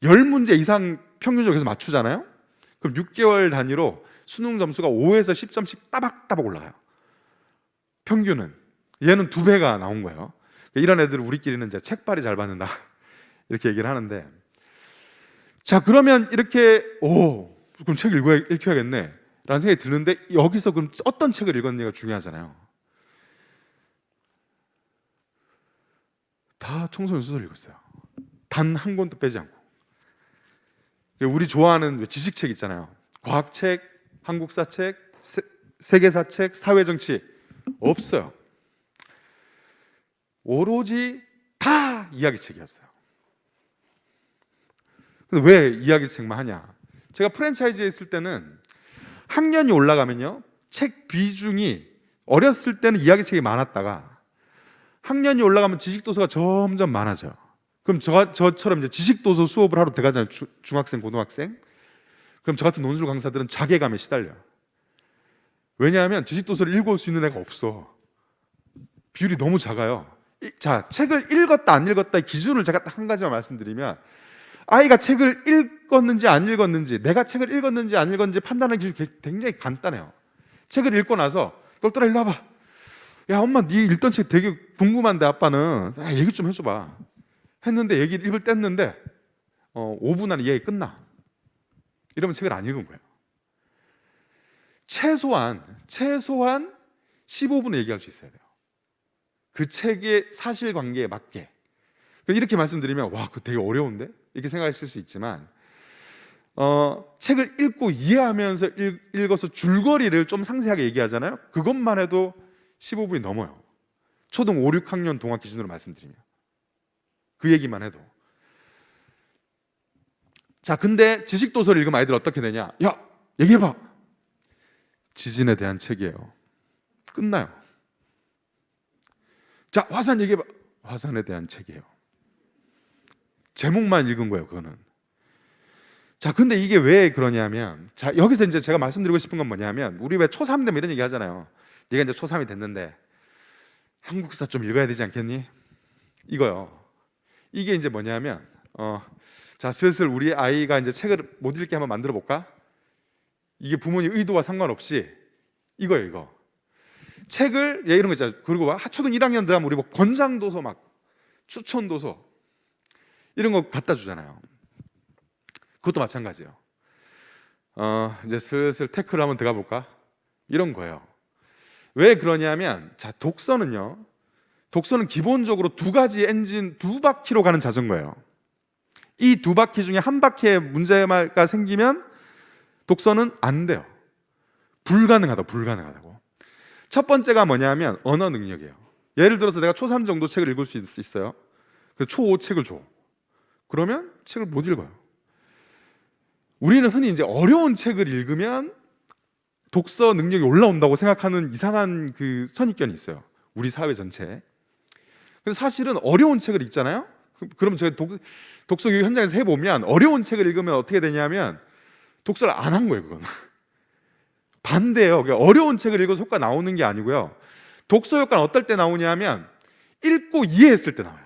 10문제 이상 평균적으로 해서 맞추잖아요. 그럼 6개월 단위로 수능 점수가 5에서 10점씩 따박따박 올라가요. 평균은. 얘는 2배가 나온 거예요. 이런 애들 우리끼리는 이제 책발이 잘 받는다 이렇게 얘기를 하는데, 자 그러면 이렇게 그럼 책 읽혀야겠네 라는 생각이 드는데, 여기서 그럼 어떤 책을 읽었느냐가 중요하잖아요. 다 청소년 소설 읽었어요. 단 한 권도 빼지 않고. 우리 좋아하는 지식책 있잖아요. 과학책, 한국사책, 세계사책, 사회정치 없어요. 오로지 다 이야기책이었어요. 근데 왜 이야기책만 하냐? 제가 프랜차이즈에 있을 때는 학년이 올라가면요, 책 비중이 어렸을 때는 이야기책이 많았다가 학년이 올라가면 지식도서가 점점 많아져요. 그럼 저처럼 이제 지식도서 수업을 하러 들어가잖아요. 중학생, 고등학생. 그럼 저 같은 논술 강사들은 자괴감에 시달려요. 왜냐하면 지식도서를 읽을 수 있는 애가 없어. 비율이 너무 작아요. 자, 책을 읽었다 안 읽었다의 기준을 제가 딱 한 가지만 말씀드리면, 아이가 책을 읽었는지 안 읽었는지, 내가 책을 읽었는지 안 읽었는지 판단하는 기준이 굉장히 간단해요. 책을 읽고 나서 똘똘아 일로 와봐. 야 엄마 네 읽던 책 되게 궁금한데 아빠는 얘기 좀 해줘봐 했는데, 얘기를 입을 뗐는데 5분 안에 얘기 끝나. 이러면 책을 안 읽은 거예요. 최소한 15분은 얘기할 수 있어야 돼요. 그 책의 사실관계에 맞게. 이렇게 말씀드리면 와 그거 되게 어려운데? 이렇게 생각하실 수 있지만, 책을 읽고 이해하면서 읽어서 줄거리를 좀 상세하게 얘기하잖아요. 그것만 해도 15분이 넘어요. 초등 5, 6학년 동화 기준으로 말씀드리면 그 얘기만 해도. 자, 근데 지식도서를 읽으면 아이들 어떻게 되냐? 야, 얘기해봐. 지진에 대한 책이에요. 끝나요. 자, 화산 얘기해봐. 화산에 대한 책이에요. 제목만 읽은 거예요, 그거는. 자, 근데 이게 왜 그러냐면, 자, 여기서 이제 제가 말씀드리고 싶은 건 뭐냐면, 우리 왜 초3 되면 이런 얘기 하잖아요. 네가 이제 초3이 됐는데 한국사 좀 읽어야 되지 않겠니? 이거요. 이게 이제 뭐냐면, 자, 슬슬 우리 아이가 이제 책을 못 읽게 한번 만들어 볼까? 이게 부모님 의도와 상관없이 이거예요, 이거. 책을, 이런 거 있잖아요. 그리고 초등 1학년 들어가면 우리 뭐 권장도서 막 추천도서 이런 거 갖다 주잖아요. 그것도 마찬가지예요. 이제 슬슬 태클을 한번 들어가 볼까? 이런 거예요. 왜 그러냐면, 자, 독서는 기본적으로 2가지 엔진, 2바퀴로 가는 자전거예요. 이 2바퀴 중에 한 바퀴에 문제가 생기면 독서는 안 돼요. 불가능하다고. 첫 번째가 뭐냐면 언어 능력이에요. 예를 들어서 내가 초3 정도 책을 읽을 수 있어요. 그래서 초5 책을 줘. 그러면 책을 못 읽어요. 우리는 흔히 이제 어려운 책을 읽으면 독서 능력이 올라온다고 생각하는 이상한 그 선입견이 있어요. 우리 사회 전체에. 근데 사실은 어려운 책을 읽잖아요. 그럼 제가 독서 교육 현장에서 해보면 어려운 책을 읽으면 어떻게 되냐면 독서를 안 한 거예요, 그건. 반대예요. 그러니까 어려운 책을 읽어서 효과 나오는 게 아니고요. 독서 효과는 어떨 때 나오냐면 읽고 이해했을 때 나와요.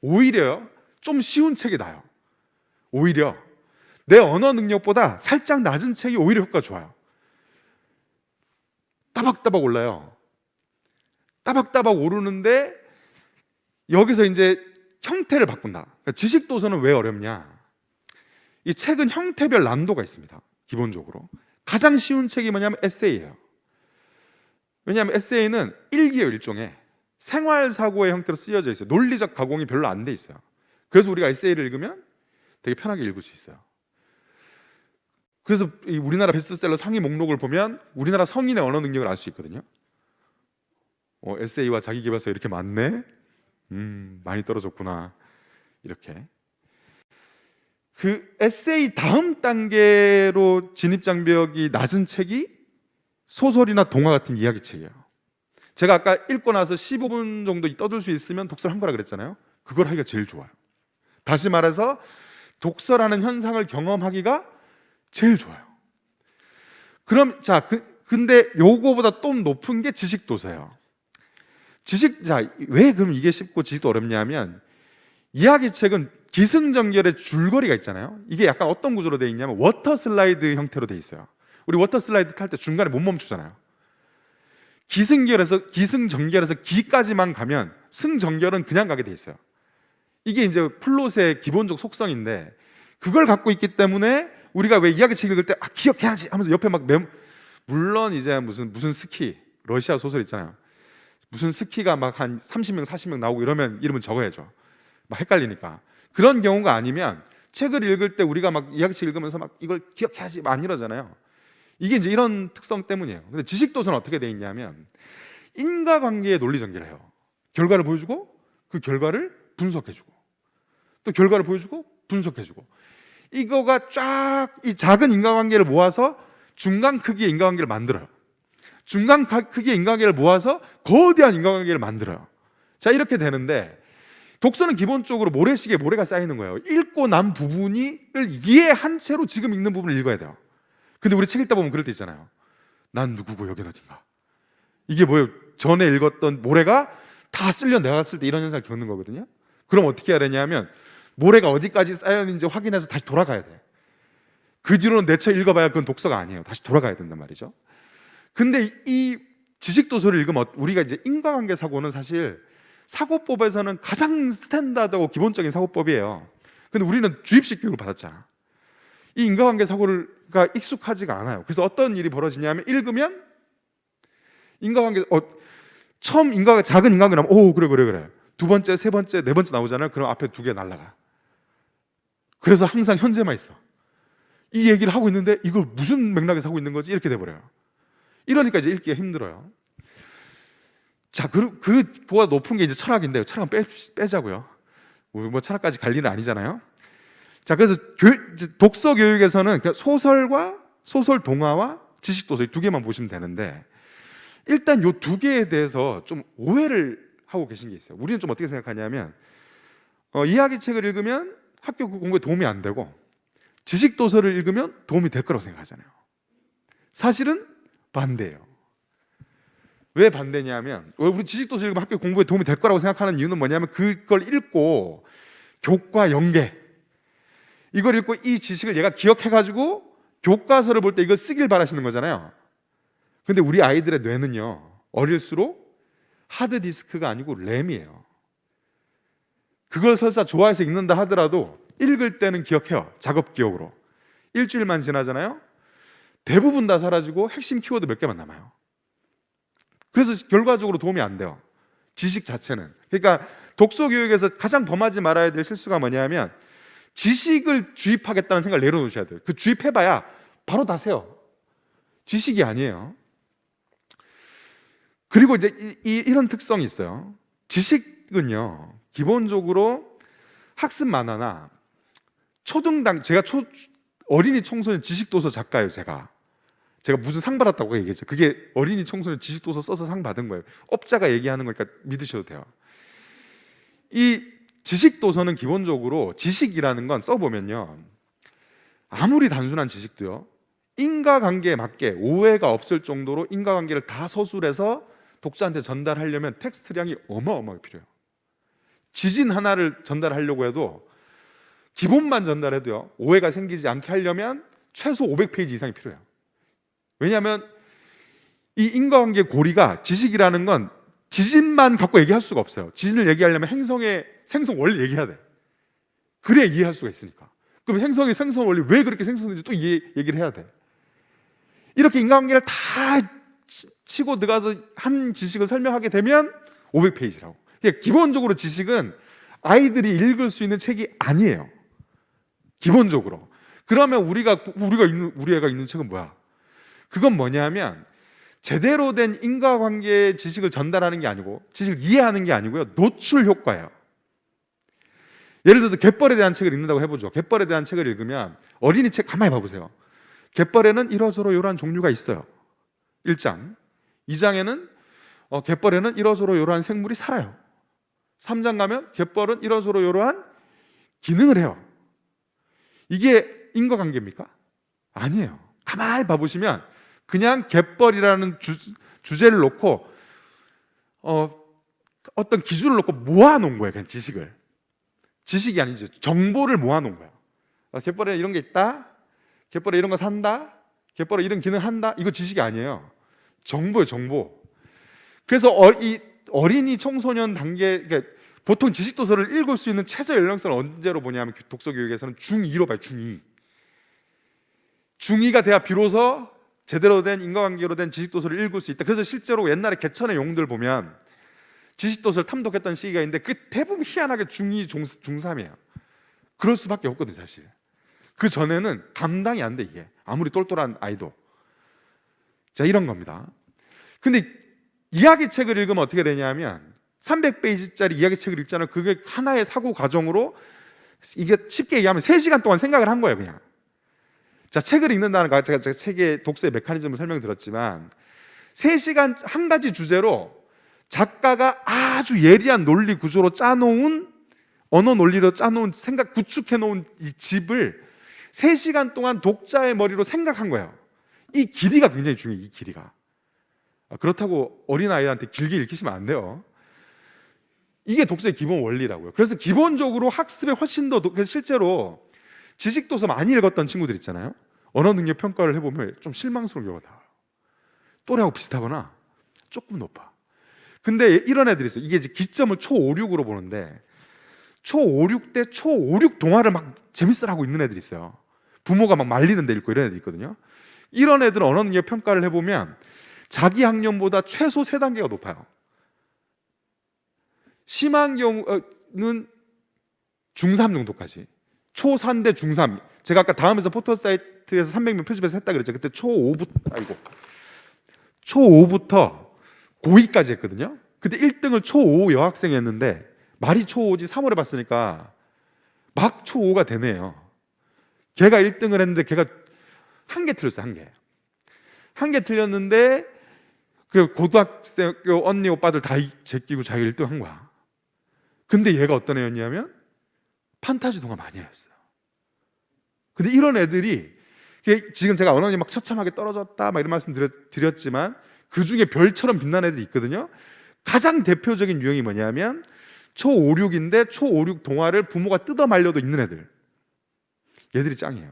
오히려요, 좀 쉬운 책이 나요. 오히려 내 언어 능력보다 살짝 낮은 책이 오히려 효과가 좋아요. 따박따박 올라요. 따박따박 오르는데 여기서 이제 형태를 바꾼다. 그러니까 지식도서는 왜 어렵냐? 이 책은 형태별 난도가 있습니다. 기본적으로 가장 쉬운 책이 뭐냐면 에세이예요. 왜냐하면 에세이는 일기예요. 일종의 생활사고의 형태로 쓰여져 있어요. 논리적 가공이 별로 안 돼 있어요. 그래서 우리가 에세이를 읽으면 되게 편하게 읽을 수 있어요. 그래서 이 우리나라 베스트셀러 상위 목록을 보면 우리나라 성인의 언어 능력을 알 수 있거든요. 에세이와 자기계발서 이렇게 많네? 많이 떨어졌구나. 이렇게. 그 에세이 다음 단계로 진입장벽이 낮은 책이 소설이나 동화 같은 이야기책이에요. 제가 아까 읽고 나서 15분 정도 떠들 수 있으면 독서를 한 거라 그랬잖아요. 그걸 하기가 제일 좋아요. 다시 말해서 독서라는 현상을 경험하기가 제일 좋아요. 그럼 자, 근데 요거보다 좀 높은 게 지식도서예요. 왜 그럼 이게 쉽고 지식도 어렵냐면, 이야기책은 기승전결의 줄거리가 있잖아요. 이게 약간 어떤 구조로 되어 있냐면 워터 슬라이드 형태로 되어 있어요. 우리 워터 슬라이드 탈 때 중간에 못 멈추잖아요. 기승전결에서 기까지만 가면 승전결은 그냥 가게 돼 있어요. 이게 이제 플롯의 기본적 속성인데, 그걸 갖고 있기 때문에 우리가 왜 이야기책 읽을 때 기억해야지 하면서 옆에 막 물론 이제 무슨 스키, 러시아 소설 있잖아요. 무슨 스키가 막 한 30명 40명 나오고 이러면 이름은 적어야죠. 막 헷갈리니까. 그런 경우가 아니면 책을 읽을 때 우리가 막 이야기책 읽으면서 막 이걸 기억해야지 막 안 이러잖아요. 이게 이제 이런 특성 때문이에요. 근데 지식도서는 어떻게 돼 있냐면 인과관계의 논리 전개를 해요. 결과를 보여주고 그 결과를 분석해주고 또 결과를 보여주고 분석해주고, 이거가 쫙 이 작은 인과관계를 모아서 중간 크기의 인과관계를 만들어요. 중간 크기의 인과관계를 모아서 거대한 인과관계를 만들어요. 자, 이렇게 되는데 독서는 기본적으로 모래시계에 모래가 쌓이는 거예요. 읽고 난 부분을 이해한 채로 지금 읽는 부분을 읽어야 돼요. 근데 우리 책 읽다 보면 그럴 때 있잖아요. 난 누구고 여긴 어딘가. 이게 뭐예요? 전에 읽었던 모래가 다 쓸려 내려갔을 때 이런 현상을 겪는 거거든요. 그럼 어떻게 해야 되냐면 모래가 어디까지 쌓였는지 확인해서 다시 돌아가야 돼. 그 뒤로는 내 책 읽어봐야 그건 독서가 아니에요. 다시 돌아가야 된단 말이죠. 근데 이 지식도서를 읽으면 우리가 이제 인과관계 사고는 사실 사고법에서는 가장 스탠다드하고 기본적인 사고법이에요. 근데 우리는 주입식 교육을 받았잖아. 이 인과관계 사고가 익숙하지가 않아요. 그래서 어떤 일이 벌어지냐면 읽으면 인과관계 처음 작은 인과관계 나오면 오 그래 두 번째, 세 번째, 네 번째 나오잖아요. 그럼 앞에 두 개 날라가. 그래서 항상 현재만 있어. 이 얘기를 하고 있는데 이걸 무슨 맥락에서 하고 있는 거지? 이렇게 돼버려요. 이러니까 이제 읽기가 힘들어요. 자, 그보다 높은 게 이제 철학인데요. 철학은 빼자고요. 뭐 철학까지 갈 일은 아니잖아요. 자, 그래서 독서 교육에서는 소설과 소설 동화와 지식 도서 이 두 개만 보시면 되는데, 일단 이 두 개에 대해서 좀 오해를 하고 계신 게 있어요. 우리는 좀 어떻게 생각하냐면 이야기 책을 읽으면 학교 공부에 도움이 안 되고 지식 도서를 읽으면 도움이 될 거라고 생각하잖아요. 사실은 반대예요. 왜 반대냐면 우리 지식 도서 읽으면 학교 공부에 도움이 될 거라고 생각하는 이유는 뭐냐면 그걸 읽고 교과 연계, 이걸 읽고 이 지식을 얘가 기억해가지고 교과서를 볼 때 이걸 쓰길 바라시는 거잖아요. 근데 우리 아이들의 뇌는요, 어릴수록 하드디스크가 아니고 램이에요. 그걸 설사 좋아해서 읽는다 하더라도 읽을 때는 기억해요. 작업 기억으로. 일주일만 지나잖아요. 대부분 다 사라지고 핵심 키워드 몇 개만 남아요. 그래서 결과적으로 도움이 안 돼요. 지식 자체는. 그러니까 독서 교육에서 가장 범하지 말아야 될 실수가 뭐냐면 지식을 주입하겠다는 생각을 내려놓으셔야 돼요. 그 주입해봐야 바로 다 세요. 지식이 아니에요. 그리고 이제 이런 특성이 있어요. 지식은요, 기본적으로 학습 만화나 제가 어린이 청소년 지식도서 작가예요. 제가 무슨 상 받았다고 얘기했죠. 그게 어린이 청소년 지식도서 써서 상 받은 거예요. 업자가 얘기하는 거니까 믿으셔도 돼요. 이 지식도서는 기본적으로 지식이라는 건 써보면요, 아무리 단순한 지식도요, 인과관계에 맞게 오해가 없을 정도로 인과관계를 다 서술해서 독자한테 전달하려면 텍스트량이 어마어마하게 필요해요. 지진 하나를 전달하려고 해도 기본만 전달해도요, 오해가 생기지 않게 하려면 최소 500페이지 이상이 필요해요. 왜냐하면 이 인과관계 고리가, 지식이라는 건 지진만 갖고 얘기할 수가 없어요. 지진을 얘기하려면 행성의 생성 원리 얘기해야 돼. 그래야 이해할 수가 있으니까. 그럼 행성의 생성 원리 왜 그렇게 생성되는지 또 얘기를 해야 돼. 이렇게 인과관계를 다 치고 들어가서 한 지식을 설명하게 되면 500페이지라고. 그러니까 기본적으로 지식은 아이들이 읽을 수 있는 책이 아니에요. 기본적으로. 그러면 우리 애가 읽는 책은 뭐야? 그건 뭐냐면 제대로 된 인과관계의 지식을 전달하는 게 아니고, 지식을 이해하는 게 아니고요, 노출 효과예요. 예를 들어서 갯벌에 대한 책을 읽는다고 해보죠. 갯벌에 대한 책을 읽으면 어린이 책 가만히 봐보세요. 갯벌에는 이러저러 이러한 종류가 있어요. 1장. 2장에는 갯벌에는 이러저러 이러한 생물이 살아요. 3장 가면 갯벌은 이러저러 이러한 기능을 해요. 이게 인과관계입니까? 아니에요. 가만히 봐보시면 그냥 갯벌이라는 주제를 놓고 어떤 기준을 놓고 모아놓은 거예요. 그냥 지식이 아니죠. 정보를 모아놓은 거예요. 갯벌에 이런 게 있다, 갯벌에 이런 거 산다, 갯벌에 이런 기능을 한다? 이거 지식이 아니에요. 정보예요, 정보. 그래서 이 어린이 청소년 단계, 그러니까 보통 지식 도서를 읽을 수 있는 최저 연령선을 언제로 보냐면 독서 교육에서는 중2로 봐요. 중2. 중2가 돼야 비로소 제대로 된 인과관계로 된 지식 도서를 읽을 수 있다. 그래서 실제로 옛날에 개천의 용들 보면 지식 도서를 탐독했던 시기가 있는데 그 대부분 희한하게 중2, 중3이에요. 그럴 수밖에 없거든요, 사실. 그 전에는 감당이 안 돼, 이게. 아무리 똘똘한 아이도. 자, 이런 겁니다. 근데 이야기책을 읽으면 어떻게 되냐면 300페이지짜리 이야기책을 읽잖아요. 그게 하나의 사고 과정으로, 이게 쉽게 얘기하면 3시간 동안 생각을 한 거예요, 그냥. 자, 책을 읽는다는 거, 제가 책의 독서의 메커니즘을 설명드렸지만 3시간 한 가지 주제로 작가가 아주 예리한 논리 구조로 짜놓은, 언어 논리로 짜놓은, 구축해놓은 이 집을 3시간 동안 독자의 머리로 생각한 거예요. 이 길이가 굉장히 중요해요. 이 길이가. 그렇다고 어린아이한테 길게 읽히시면 안 돼요. 이게 독서의 기본 원리라고요. 그래서 기본적으로 학습에 훨씬 더, 실제로 지식도서 많이 읽었던 친구들 있잖아요. 언어 능력 평가를 해보면 좀 실망스러운 경우가 나와요. 또래하고 비슷하거나 조금 높아. 근데 이런 애들이 있어요. 이게 이제 기점을 초5, 6으로 보는데 초5, 6 때 초5, 6 동화를 막 재밌어하고 있는 애들이 있어요. 부모가 막 말리는 데 읽고 이런 애들이 있거든요. 이런 애들은 언어 능력 평가를 해보면 자기 학년보다 최소 3단계가 높아요. 심한 경우는 중3 정도까지. 초4인데 중3. 제가 아까 다음에서 포털사이트에서 300명 표집해서 했다 그랬죠. 그때 초5부터 고2까지 했거든요. 그때 1등을 초5 여학생이 했는데 말이 초5지 3월에 봤으니까 막 초5가 되네요. 걔가 1등을 했는데 걔가 한 개 틀렸어요. 한 개 틀렸는데 그 고등학생 언니 오빠들 다 제끼고 자기 1등 한 거야. 근데 얘가 어떤 애였냐면 판타지 동화 마니아였어요. 근데 이런 애들이, 지금 제가 언어이 막 처참하게 떨어졌다 막 이런 말씀 드렸지만 그 중에 별처럼 빛나는 애들이 있거든요. 가장 대표적인 유형이 뭐냐면 초5, 6인데 초5, 6 동화를 부모가 뜯어 말려도 있는 애들. 얘들이 짱이에요.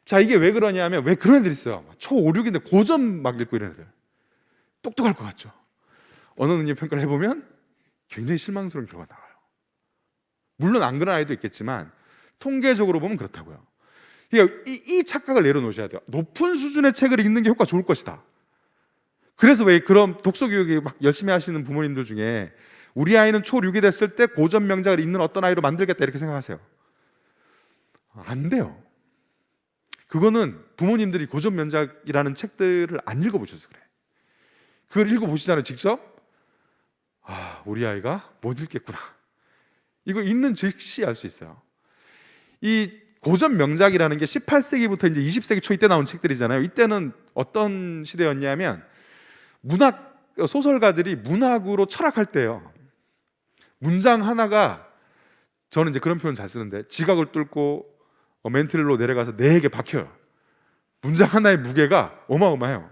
자, 이게 왜 그러냐면, 왜 그런 애들이 있어요. 초5, 6인데 고전 막 읽고 이런 애들. 똑똑할 것 같죠. 언어 능력 평가를 해보면 굉장히 실망스러운 결과가 나와요. 물론 안 그런 아이도 있겠지만 통계적으로 보면 그렇다고요. 그러니까 이 착각을 내려놓으셔야 돼요. 높은 수준의 책을 읽는 게 효과가 좋을 것이다. 그래서 왜 그런 독서 교육이 막 열심히 하시는 부모님들 중에 우리 아이는 초6이 됐을 때 고전 명작을 읽는 어떤 아이로 만들겠다 이렇게 생각하세요. 안 돼요. 그거는 부모님들이 고전 명작이라는 책들을 안 읽어보셔서 그래. 그걸 읽어보시잖아요, 직접. 아, 우리 아이가 못 읽겠구나. 이거 읽는 즉시 알 수 있어요. 이 고전 명작이라는 게 18세기부터 이제 20세기 초 이때 나온 책들이잖아요. 이때는 어떤 시대였냐면 문학 소설가들이 문학으로 철학할 때예요. 문장 하나가, 저는 이제 그런 표현 잘 쓰는데, 지각을 뚫고 멘틀로 내려가서 내에게 박혀요. 문장 하나의 무게가 어마어마해요.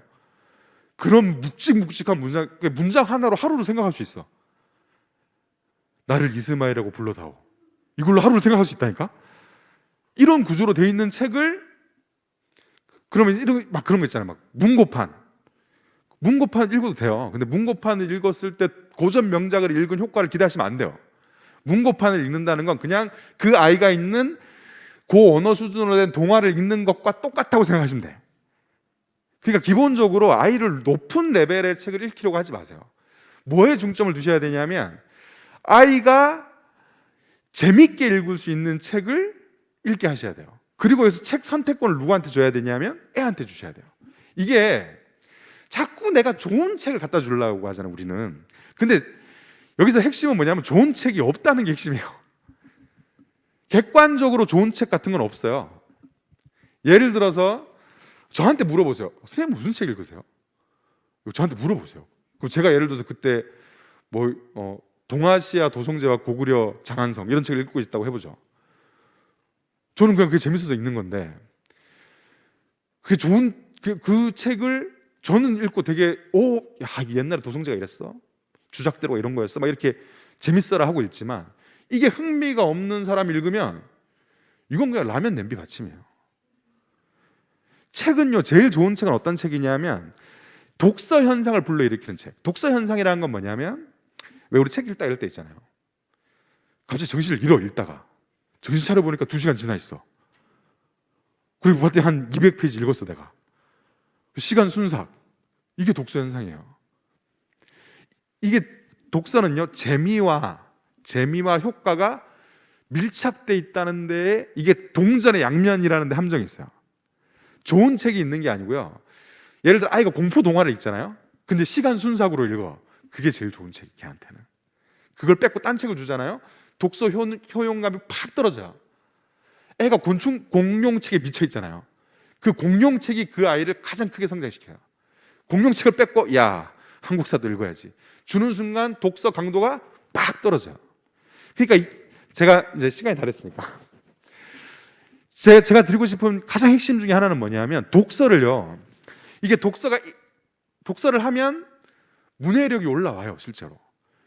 그런 묵직묵직한 문장 하나로 하루를 생각할 수 있어. 나를 이스마엘이라고 불러다오. 이걸로 하루를 생각할 수 있다니까. 이런 구조로 돼 있는 책을, 그러면 이런 막 그런 거 있잖아요. 막 문고판 읽어도 돼요. 근데 문고판을 읽었을 때 고전 명작을 읽은 효과를 기대하시면 안 돼요. 문고판을 읽는다는 건 그냥 그 아이가 있는 고 언어 수준으로 된 동화를 읽는 것과 똑같다고 생각하시면 돼. 그러니까 기본적으로 아이를 높은 레벨의 책을 읽히려고 하지 마세요. 뭐에 중점을 두셔야 되냐면 아이가 재밌게 읽을 수 있는 책을 읽게 하셔야 돼요. 그리고 그래서 책 선택권을 누구한테 줘야 되냐면 애한테 주셔야 돼요. 이게 자꾸 내가 좋은 책을 갖다 주려고 하잖아요, 우리는. 근데 여기서 핵심은 뭐냐면 좋은 책이 없다는 게 핵심이에요. 객관적으로 좋은 책 같은 건 없어요. 예를 들어서 저한테 물어보세요. 선생님 무슨 책 읽으세요? 저한테 물어보세요. 그럼 제가 예를 들어서 그때 동아시아 도성제와 고구려 장안성 이런 책을 읽고 있다고 해보죠. 저는 그냥 그게 재밌어서 읽는 건데, 그게 좋은 그 책을 저는 읽고 되게 옛날에 도성제가 이랬어, 주작대로 이런 거였어, 막 이렇게 재밌어라 하고 읽지만, 이게 흥미가 없는 사람이 읽으면 이건 그냥 라면 냄비 받침이에요. 책은요, 제일 좋은 책은 어떤 책이냐면 독서 현상을 불러일으키는 책. 독서 현상이라는 건 뭐냐면, 왜 우리 책 읽다 이럴 때 있잖아요. 갑자기 정신을 잃어, 읽다가 정신 차려보니까 2시간 지나 있어. 그리고 봤더니 한 200페이지 읽었어 내가. 시간 순삭. 이게 독서 현상이에요. 이게 독서는요, 재미와 효과가 밀착돼 있다는 데에, 이게 동전의 양면이라는 데 함정이 있어요. 좋은 책이 있는 게 아니고요, 예를 들어 아이가 공포 동화를 읽잖아요. 근데 시간 순삭으로 읽어. 그게 제일 좋은 책이, 걔한테는. 그걸 뺏고 딴 책을 주잖아요. 독서 효용감이 팍 떨어져요. 애가 공룡책에 미쳐 있잖아요. 그 공룡책이 그 아이를 가장 크게 성장시켜요. 공룡책을 뺏고 야, 한국사도 읽어야지 주는 순간 독서 강도가 팍 떨어져요. 그러니까 제가 이제 시간이 다 됐으니까 제가 드리고 싶은 가장 핵심 중에 하나는 뭐냐면, 독서를요, 이게 독서를 하면 문해력이 올라와요, 실제로.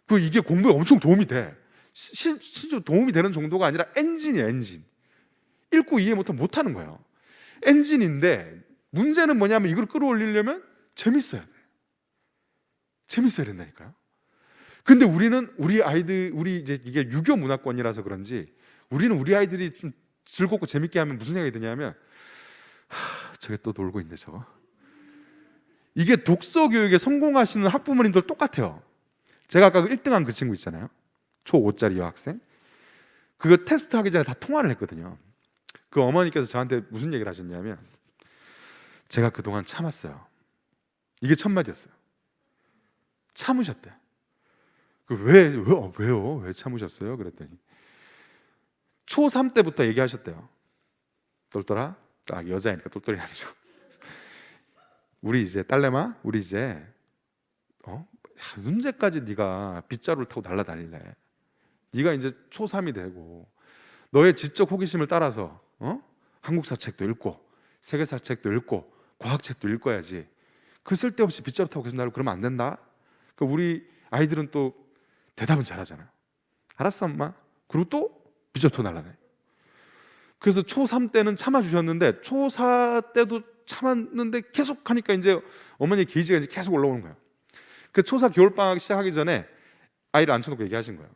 그 이게 공부에 엄청 도움이 돼. 실제로 도움이 되는 정도가 아니라 엔진이에요, 엔진. 읽고 이해 못하는 거예요. 엔진인데 문제는 뭐냐면, 이걸 끌어올리려면 재밌어야 돼. 재밌어야 된다니까요. 근데 우리 아이들, 이제 이게 유교 문화권이라서 그런지 우리는 우리 아이들이 좀 즐겁고 재밌게 하면 무슨 생각이 드냐면, 저게 또 놀고 있네 저거. 이게 독서 교육에 성공하시는 학부모님들 똑같아요. 제가 아까 1등한 그 친구 있잖아요, 초5짜리 여학생. 그거 테스트 하기 전에 다 통화를 했거든요. 그 어머니께서 저한테 무슨 얘기를 하셨냐면, 제가 그동안 참았어요. 이게 첫 마디였어요. 참으셨대. 왜요? 왜 참으셨어요? 그랬더니 초3 때부터 얘기하셨대요. 똘똘아, 여자니까 똘똘이 아니죠. 우리 이제 딸내마, 우리 이제 언제까지 네가 빗자루를 타고 날아다닐래? 네가 이제 초3이 되고 너의 지적 호기심을 따라서 한국사 책도 읽고 세계사 책도 읽고 과학책도 읽어야지. 그 쓸데없이 빗자루 타고 계속 날고 그러면 안 된다. 그러니까 우리 아이들은 또 대답은 잘하잖아요. 알았어 엄마. 그리고 또 빗자루 타고 날아다녀. 그래서 초3 때는 참아주셨는데 초4 때도 참았는데 계속 하니까 이제 어머니의 게이지가 이제 계속 올라오는 거예요. 그 초4 겨울방학 시작하기 전에 아이를 앉혀놓고 얘기하신 거예요.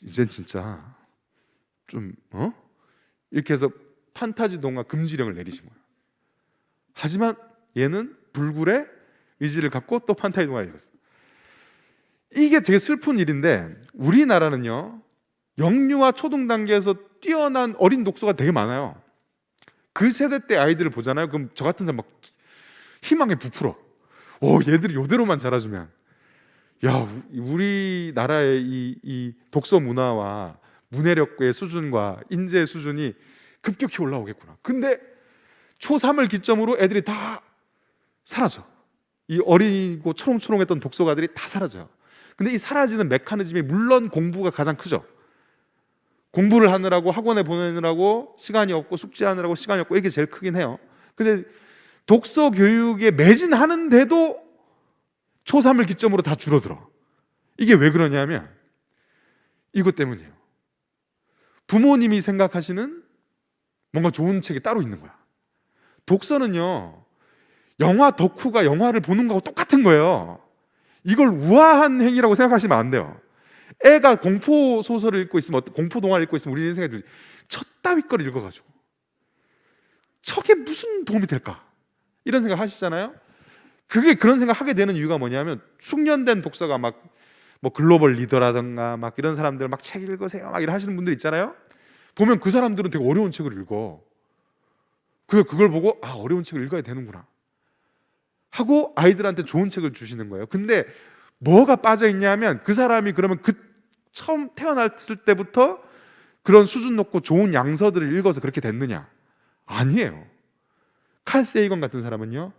이젠 진짜 좀 이렇게 해서 판타지 동화 금지령을 내리신 거예요. 하지만 얘는 불굴의 의지를 갖고 또 판타지 동화를 읽었어요. 이게 되게 슬픈 일인데, 우리나라는요, 영유아 초등 단계에서 뛰어난 어린 독서가 되게 많아요. 그 세대 때 아이들을 보잖아요. 그럼 저 같은 사람 막 희망에 부풀어. 얘들이 요대로만 자라주면, 야, 우리나라의 이 독서 문화와 문해력의 수준과 인재 수준이 급격히 올라오겠구나. 근데 초3을 기점으로 애들이 다 사라져. 이 어리고 초롱초롱했던 독서가들이 다 사라져요. 근데 이 사라지는 메커니즘이 물론 공부가 가장 크죠. 공부를 하느라고, 학원에 보내느라고 시간이 없고, 숙제하느라고 시간이 없고, 이게 제일 크긴 해요. 근데 독서 교육에 매진하는데도 초3을 기점으로 다 줄어들어. 이게 왜 그러냐면 이것 때문이에요. 부모님이 생각하시는 뭔가 좋은 책이 따로 있는 거야. 독서는요, 영화 덕후가 영화를 보는 거하고 똑같은 거예요. 이걸 우아한 행위라고 생각하시면 안 돼요. 애가 공포 소설을 읽고 있으면, 공포 동화를 읽고 있으면 우리는 생각이 들죠. 저 따위 걸 읽어가지고 저게 무슨 도움이 될까? 이런 생각 하시잖아요. 그런 생각 하게 되는 이유가 뭐냐면, 숙련된 독서가 막 뭐 글로벌 리더라든가 막 이런 사람들 막 책 읽으세요 막 이런 하시는 분들 있잖아요. 보면 그 사람들은 되게 어려운 책을 읽어. 그걸 보고 어려운 책을 읽어야 되는구나 하고 아이들한테 좋은 책을 주시는 거예요. 근데 뭐가 빠져 있냐면, 그 사람이 그러면 처음 태어났을 때부터 그런 수준 높고 좋은 양서들을 읽어서 그렇게 됐느냐? 아니에요. 칼 세이건 같은 사람은요,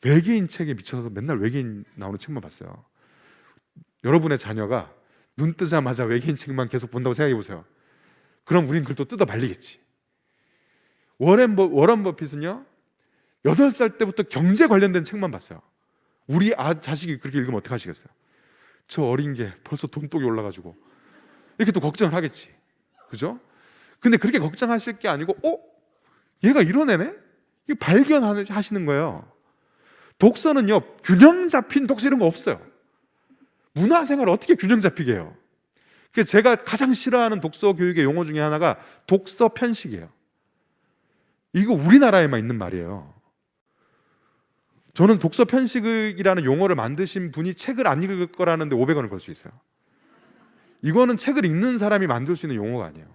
외계인 책에 미쳐서 맨날 외계인 나오는 책만 봤어요. 여러분의 자녀가 눈 뜨자마자 외계인 책만 계속 본다고 생각해 보세요. 그럼 우린 그걸 또 뜯어 말리겠지. 워런 버핏은요, 8살 때부터 경제 관련된 책만 봤어요. 우리 자식이 그렇게 읽으면 어떡하시겠어요? 저 어린 게 벌써 돈독이 올라가지고 이렇게 또 걱정을 하겠지. 그죠? 근데 그렇게 걱정하실 게 아니고 얘가 이런 애네? 이거 발견하시는 거예요. 독서는요, 균형 잡힌 독서 이런 거 없어요. 문화생활을 어떻게 균형 잡히게 해요? 그래서 제가 가장 싫어하는 독서 교육의 용어 중에 하나가 독서 편식이에요. 이거 우리나라에만 있는 말이에요. 저는 독서 편식이라는 용어를 만드신 분이 책을 안 읽을 거라는데 500원을 걸 수 있어요. 이거는 책을 읽는 사람이 만들 수 있는 용어가 아니에요.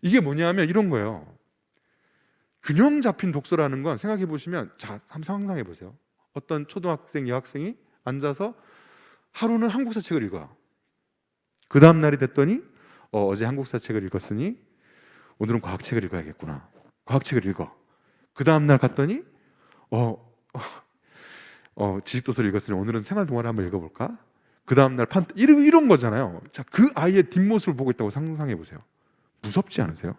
이게 뭐냐면 이런 거예요. 균형 잡힌 독서라는 건 생각해 보시면, 자, 한번 상상해 보세요. 어떤 초등학생, 여학생이 앉아서 하루는 한국사 책을 읽어요. 그 다음 날이 됐더니 어제 한국사 책을 읽었으니 오늘은 과학책을 읽어야겠구나. 과학책을 읽어. 그 다음 날 갔더니 지식도서를 읽었으니 오늘은 생활동화를 한번 읽어볼까? 그 다음 날 이런 거잖아요. 자, 그 아이의 뒷모습을 보고 있다고 상상해 보세요. 무섭지 않으세요?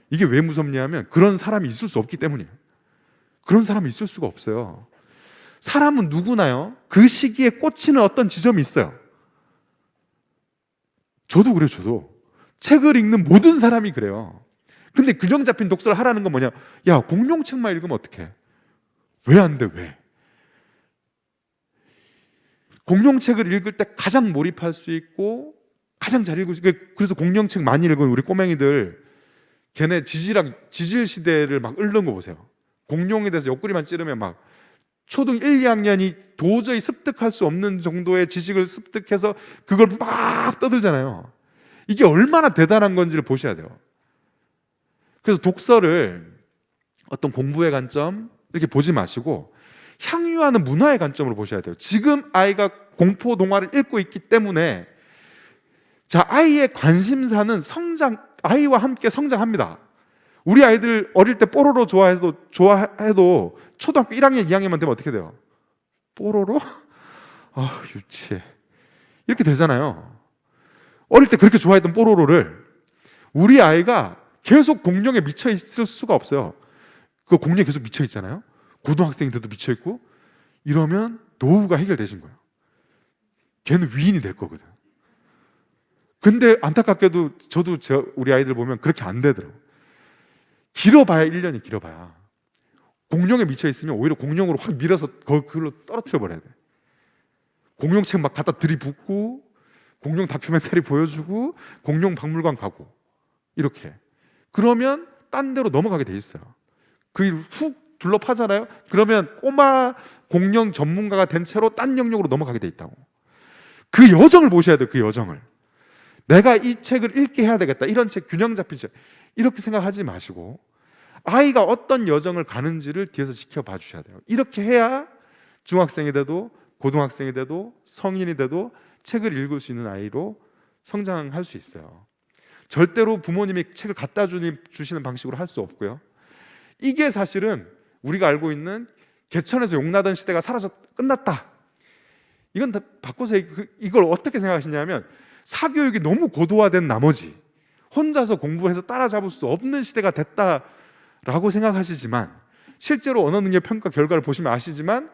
이게 왜 무섭냐면 그런 사람이 있을 수 없기 때문이에요. 그런 사람이 있을 수가 없어요. 사람은 누구나요, 그 시기에 꽂히는 어떤 지점이 있어요. 저도 그래요. 저도 책을 읽는 모든 사람이 그래요. 근데 균형 잡힌 독서를 하라는 건 뭐냐? 야, 공룡책만 읽으면 어떡해? 왜 안 돼? 왜? 공룡책을 읽을 때 가장 몰입할 수 있고 가장 잘 읽을 수 있고, 그래서 공룡책 많이 읽은 우리 꼬맹이들, 걔네 지질 시대를 막 읽는 거 보세요. 공룡에 대해서 옆구리만 찌르면 막 초등 1, 2학년이 도저히 습득할 수 없는 정도의 지식을 습득해서 그걸 막 떠들잖아요. 이게 얼마나 대단한 건지를 보셔야 돼요. 그래서 독서를 어떤 공부의 관점 이렇게 보지 마시고 향유하는 문화의 관점으로 보셔야 돼요. 지금 아이가 공포 동화를 읽고 있기 때문에, 자, 아이의 관심사는 아이와 함께 성장합니다. 우리 아이들 어릴 때 뽀로로 좋아해도 초등학교 1학년, 2학년만 되면 어떻게 돼요? 뽀로로? 아, 유치해. 이렇게 되잖아요. 어릴 때 그렇게 좋아했던 뽀로로를 우리 아이가 계속 공룡에 미쳐 있을 수가 없어요. 그 공룡에 계속 미쳐 있잖아요. 고등학생이 돼도 미쳐 있고, 이러면 노후가 해결되신 거예요. 걔는 위인이 될 거거든. 근데 안타깝게도 저도 우리 아이들 보면 그렇게 안 되더라고요. 길어봐야 1년이 길어봐야. 공룡에 미쳐 있으면 오히려 공룡으로 확 밀어서 그걸로 떨어뜨려 버려야 돼. 공룡책 막 갖다 들이붓고, 공룡 다큐멘터리 보여주고, 공룡 박물관 가고, 이렇게. 그러면 딴 데로 넘어가게 돼 있어요. 그 일 훅 둘러파잖아요. 그러면 꼬마 공룡 전문가가 된 채로 딴 영역으로 넘어가게 돼 있다고. 그 여정을 보셔야 돼요. 그 여정을. 내가 이 책을 읽게 해야 되겠다, 이런 책, 균형 잡힌 책, 이렇게 생각하지 마시고 아이가 어떤 여정을 가는지를 뒤에서 지켜봐 주셔야 돼요. 이렇게 해야 중학생이 돼도 고등학생이 돼도 성인이 돼도 책을 읽을 수 있는 아이로 성장할 수 있어요. 절대로 부모님이 책을 갖다 주시는 방식으로 할 수 없고요. 이게 사실은 우리가 알고 있는 개천에서 용나던 시대가 끝났다. 이건 다 바꿔서 이걸 어떻게 생각하시냐면, 사교육이 너무 고도화된 나머지 혼자서 공부해서 따라잡을 수 없는 시대가 됐다라고 생각하시지만, 실제로 언어능력 평가 결과를 보시면 아시지만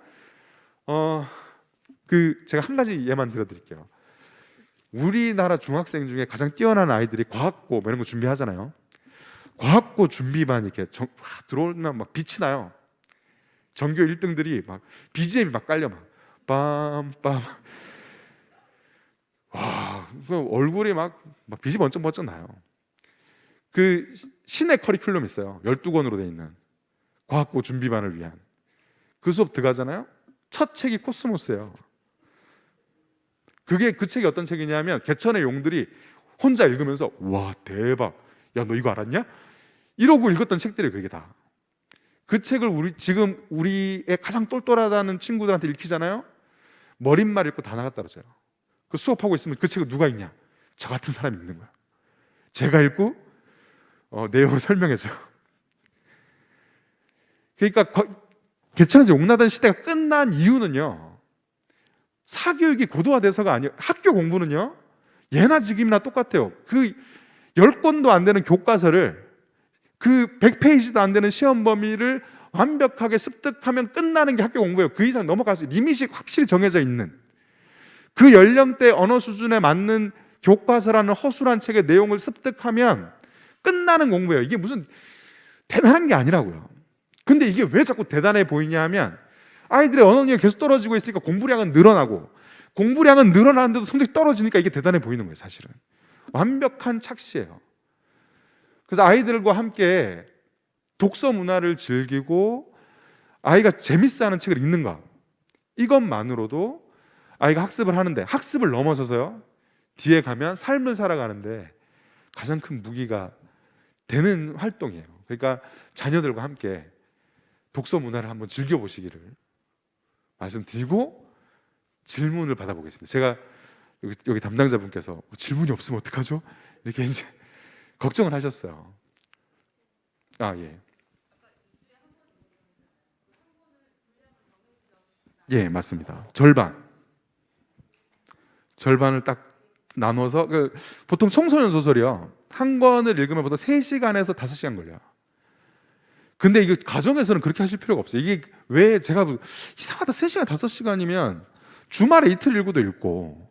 제가 한 가지 예만 들어드릴게요. 우리나라 중학생 중에 가장 뛰어난 아이들이 과학고 이런 거 준비하잖아요. 과학고 준비반 이렇게 들어오면 막 빛이 나요. 전교 1등들이 막 BGM이 막 깔려, 막 빰빰. 와, 얼굴이 막 빛이 번쩍번쩍 나요. 그 신의 커리큘럼 있어요. 12권으로 돼 있는 과학고 준비반을 위한 그 수업 들어가잖아요. 첫 책이 코스모스예요. 그 책이 어떤 책이냐면, 개천의 용들이 혼자 읽으면서 와, 대박, 야, 너 이거 알았냐? 이러고 읽었던 책들이 그게 다. 그 책을 지금 우리의 가장 똘똘하다는 친구들한테 읽히잖아요. 머릿말 읽고 다 나가 떨어져요. 그 수업하고 있으면 그 책을 누가 읽냐? 저 같은 사람이 읽는 거야. 제가 읽고 내용을 설명해줘요. 그러니까 개천에서 용나던 시대가 끝난 이유는요, 사교육이 고도화돼서가 아니에요. 학교 공부는요, 예나 지금이나 똑같아요. 그 10권도 안 되는 교과서를, 그 100페이지도 안 되는 시험 범위를 완벽하게 습득하면 끝나는 게 학교 공부예요. 그 이상 넘어가서 리밋이 확실히 정해져 있는, 그 연령대 언어 수준에 맞는 교과서라는 허술한 책의 내용을 습득하면 끝나는 공부예요. 이게 무슨 대단한 게 아니라고요. 근데 이게 왜 자꾸 대단해 보이냐 하면 아이들의 언어 능력이 계속 떨어지고 있으니까 공부량은 늘어나고, 공부량은 늘어나는데도 성적이 떨어지니까 이게 대단해 보이는 거예요. 사실은 완벽한 착시예요. 그래서 아이들과 함께 독서 문화를 즐기고 아이가 재밌어하는 책을 읽는가, 이것만으로도 아이가 학습을 하는데, 학습을 넘어서서요 뒤에 가면 삶을 살아가는데 가장 큰 무기가 되는 활동이에요. 그러니까 자녀들과 함께 독서 문화를 한번 즐겨보시기를 말씀드리고 질문을 받아보겠습니다. 제가 여기 담당자분께서 질문이 없으면 어떡하죠? 이렇게 이제 걱정을 하셨어요. 예. 예, 맞습니다. 절반을 딱 나눠서, 보통 청소년 소설이요 한 권을 읽으면 보통 3시간에서 5시간 걸려요. 근데 이게 가정에서는 그렇게 하실 필요가 없어요. 이게 왜 제가 이상하다, 3시간 5시간이면 주말에 이틀 읽고도 읽고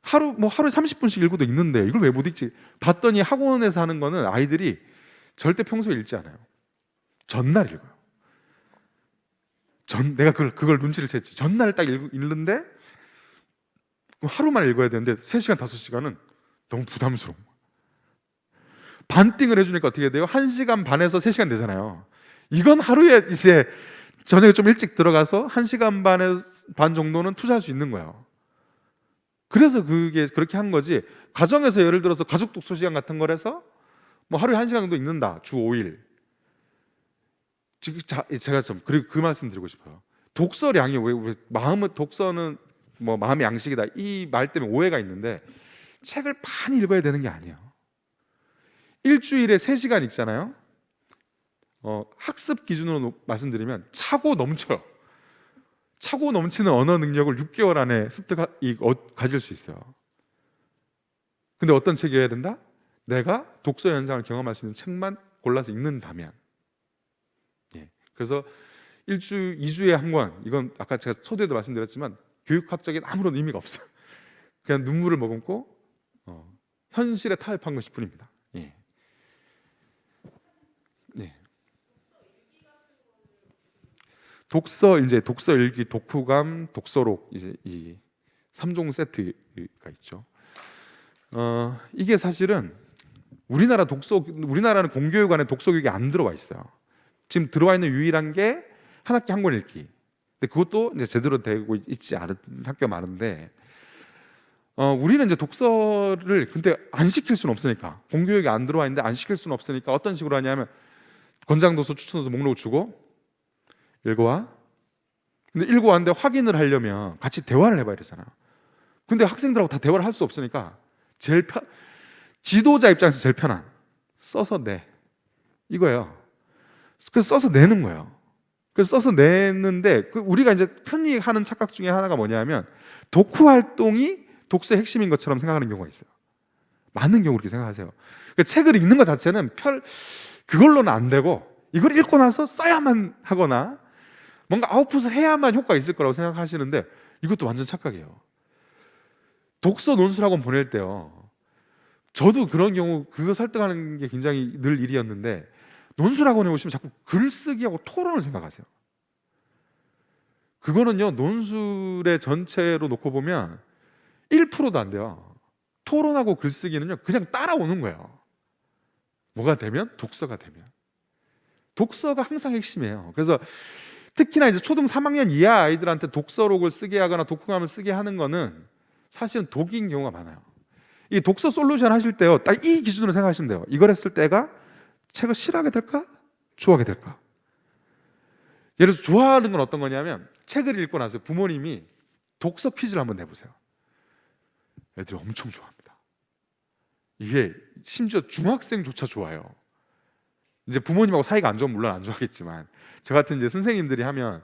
하루에 30분씩 읽고도 읽는데 이걸 왜 못 읽지? 봤더니 학원에서 하는 거는 아이들이 절대 평소에 읽지 않아요. 전날 읽어요. 내가 그걸 눈치를 챘지. 전날 딱 읽는데 하루만 읽어야 되는데 3시간 5시간은 너무 부담스러워. 반띵을 해주니까 어떻게 돼요? 1시간 반에서 3시간 되잖아요. 이건 하루에 이제 저녁에 좀 일찍 들어가서 1시간 반 정도는 투자할 수 있는 거예요. 그래서 그게 그렇게 한 거지. 가정에서 예를 들어서 가족 독서 시간 같은 걸 해서 뭐 하루에 1시간 정도 읽는다, 주 5일. 제가 좀 그리고 그 말씀 드리고 싶어요. 독서량이 왜 독서는 뭐 마음의 양식이다, 이 말 때문에 오해가 있는데 책을 많이 읽어야 되는 게 아니에요. 일주일에 3시간 읽잖아요. 학습 기준으로 말씀드리면 차고 넘쳐요. 차고 넘치는 언어 능력을 6개월 안에 가질 수 있어요. 근데 어떤 책이어야 된다? 내가 독서 현상을 경험할 수 있는 책만 골라서 읽는다면. 예. 그래서 2주에 한 권, 이건 아까 제가 초대도 말씀드렸지만 교육학적인 아무런 의미가 없어요. 그냥 눈물을 머금고 현실에 타협한 것일 뿐입니다. 예. 네. 독서 일기, 독후감, 독서록, 이제 이 3종 세트가 있죠. 이게 사실은 우리나라는 공교육 안에 독서 교육이 안 들어와 있어요. 지금 들어와 있는 유일한 게 한 학기 한 권 읽기. 근데 그것도 이제 제대로 되고 있지 않은 학교가 많은데, 우리는 이제 독서를 근데 안 시킬 수는 없으니까, 공교육이 안 들어와 있는데 안 시킬 수는 없으니까 어떤 식으로 하냐면 권장도서, 추천도서 목록을 주고 읽어와. 근데 읽어왔는데 확인을 하려면 같이 대화를 해봐야 되잖아요. 근데 학생들하고 다 대화를 할 수 없으니까 지도자 입장에서 제일 편한 써서 내, 이거예요. 그래서 써서 내는 거예요. 그래서 써서 내는데 우리가 이제 흔히 하는 착각 중에 하나가 뭐냐면 독후 활동이 독서의 핵심인 것처럼 생각하는 경우가 있어요. 많은 경우 그렇게 생각하세요. 그러니까 책을 읽는 것 자체는 그걸로는 안 되고 이걸 읽고 나서 써야만 하거나 뭔가 아웃풋을 해야만 효과가 있을 거라고 생각하시는데 이것도 완전 착각이에요. 독서 논술학원 보낼 때요, 저도 그런 경우 그거 설득하는 게 굉장히 늘 일이었는데, 논술학원에 오시면 자꾸 글쓰기하고 토론을 생각하세요. 그거는요, 논술의 전체로 놓고 보면 1%도 안 돼요. 토론하고 글쓰기는요 그냥 따라오는 거예요. 뭐가 되면? 독서가 되면. 독서가 항상 핵심이에요. 그래서 특히나 이제 초등 3학년 이하 아이들한테 독서록을 쓰게 하거나 독후감을 쓰게 하는 거는 사실은 독인 경우가 많아요. 이 독서 솔루션 하실 때요, 딱 이 기준으로 생각하시면 돼요. 이걸 했을 때가 책을 싫어하게 될까? 좋아하게 될까? 예를 들어서 좋아하는 건 어떤 거냐면, 책을 읽고 나서 부모님이 독서 퀴즈를 한번 내보세요. 애들이 엄청 좋아합니다. 이게 심지어 중학생조차 좋아해요. 이제 부모님하고 사이가 안 좋으면 물론 안 좋아하겠지만, 저 같은 이제 선생님들이 하면,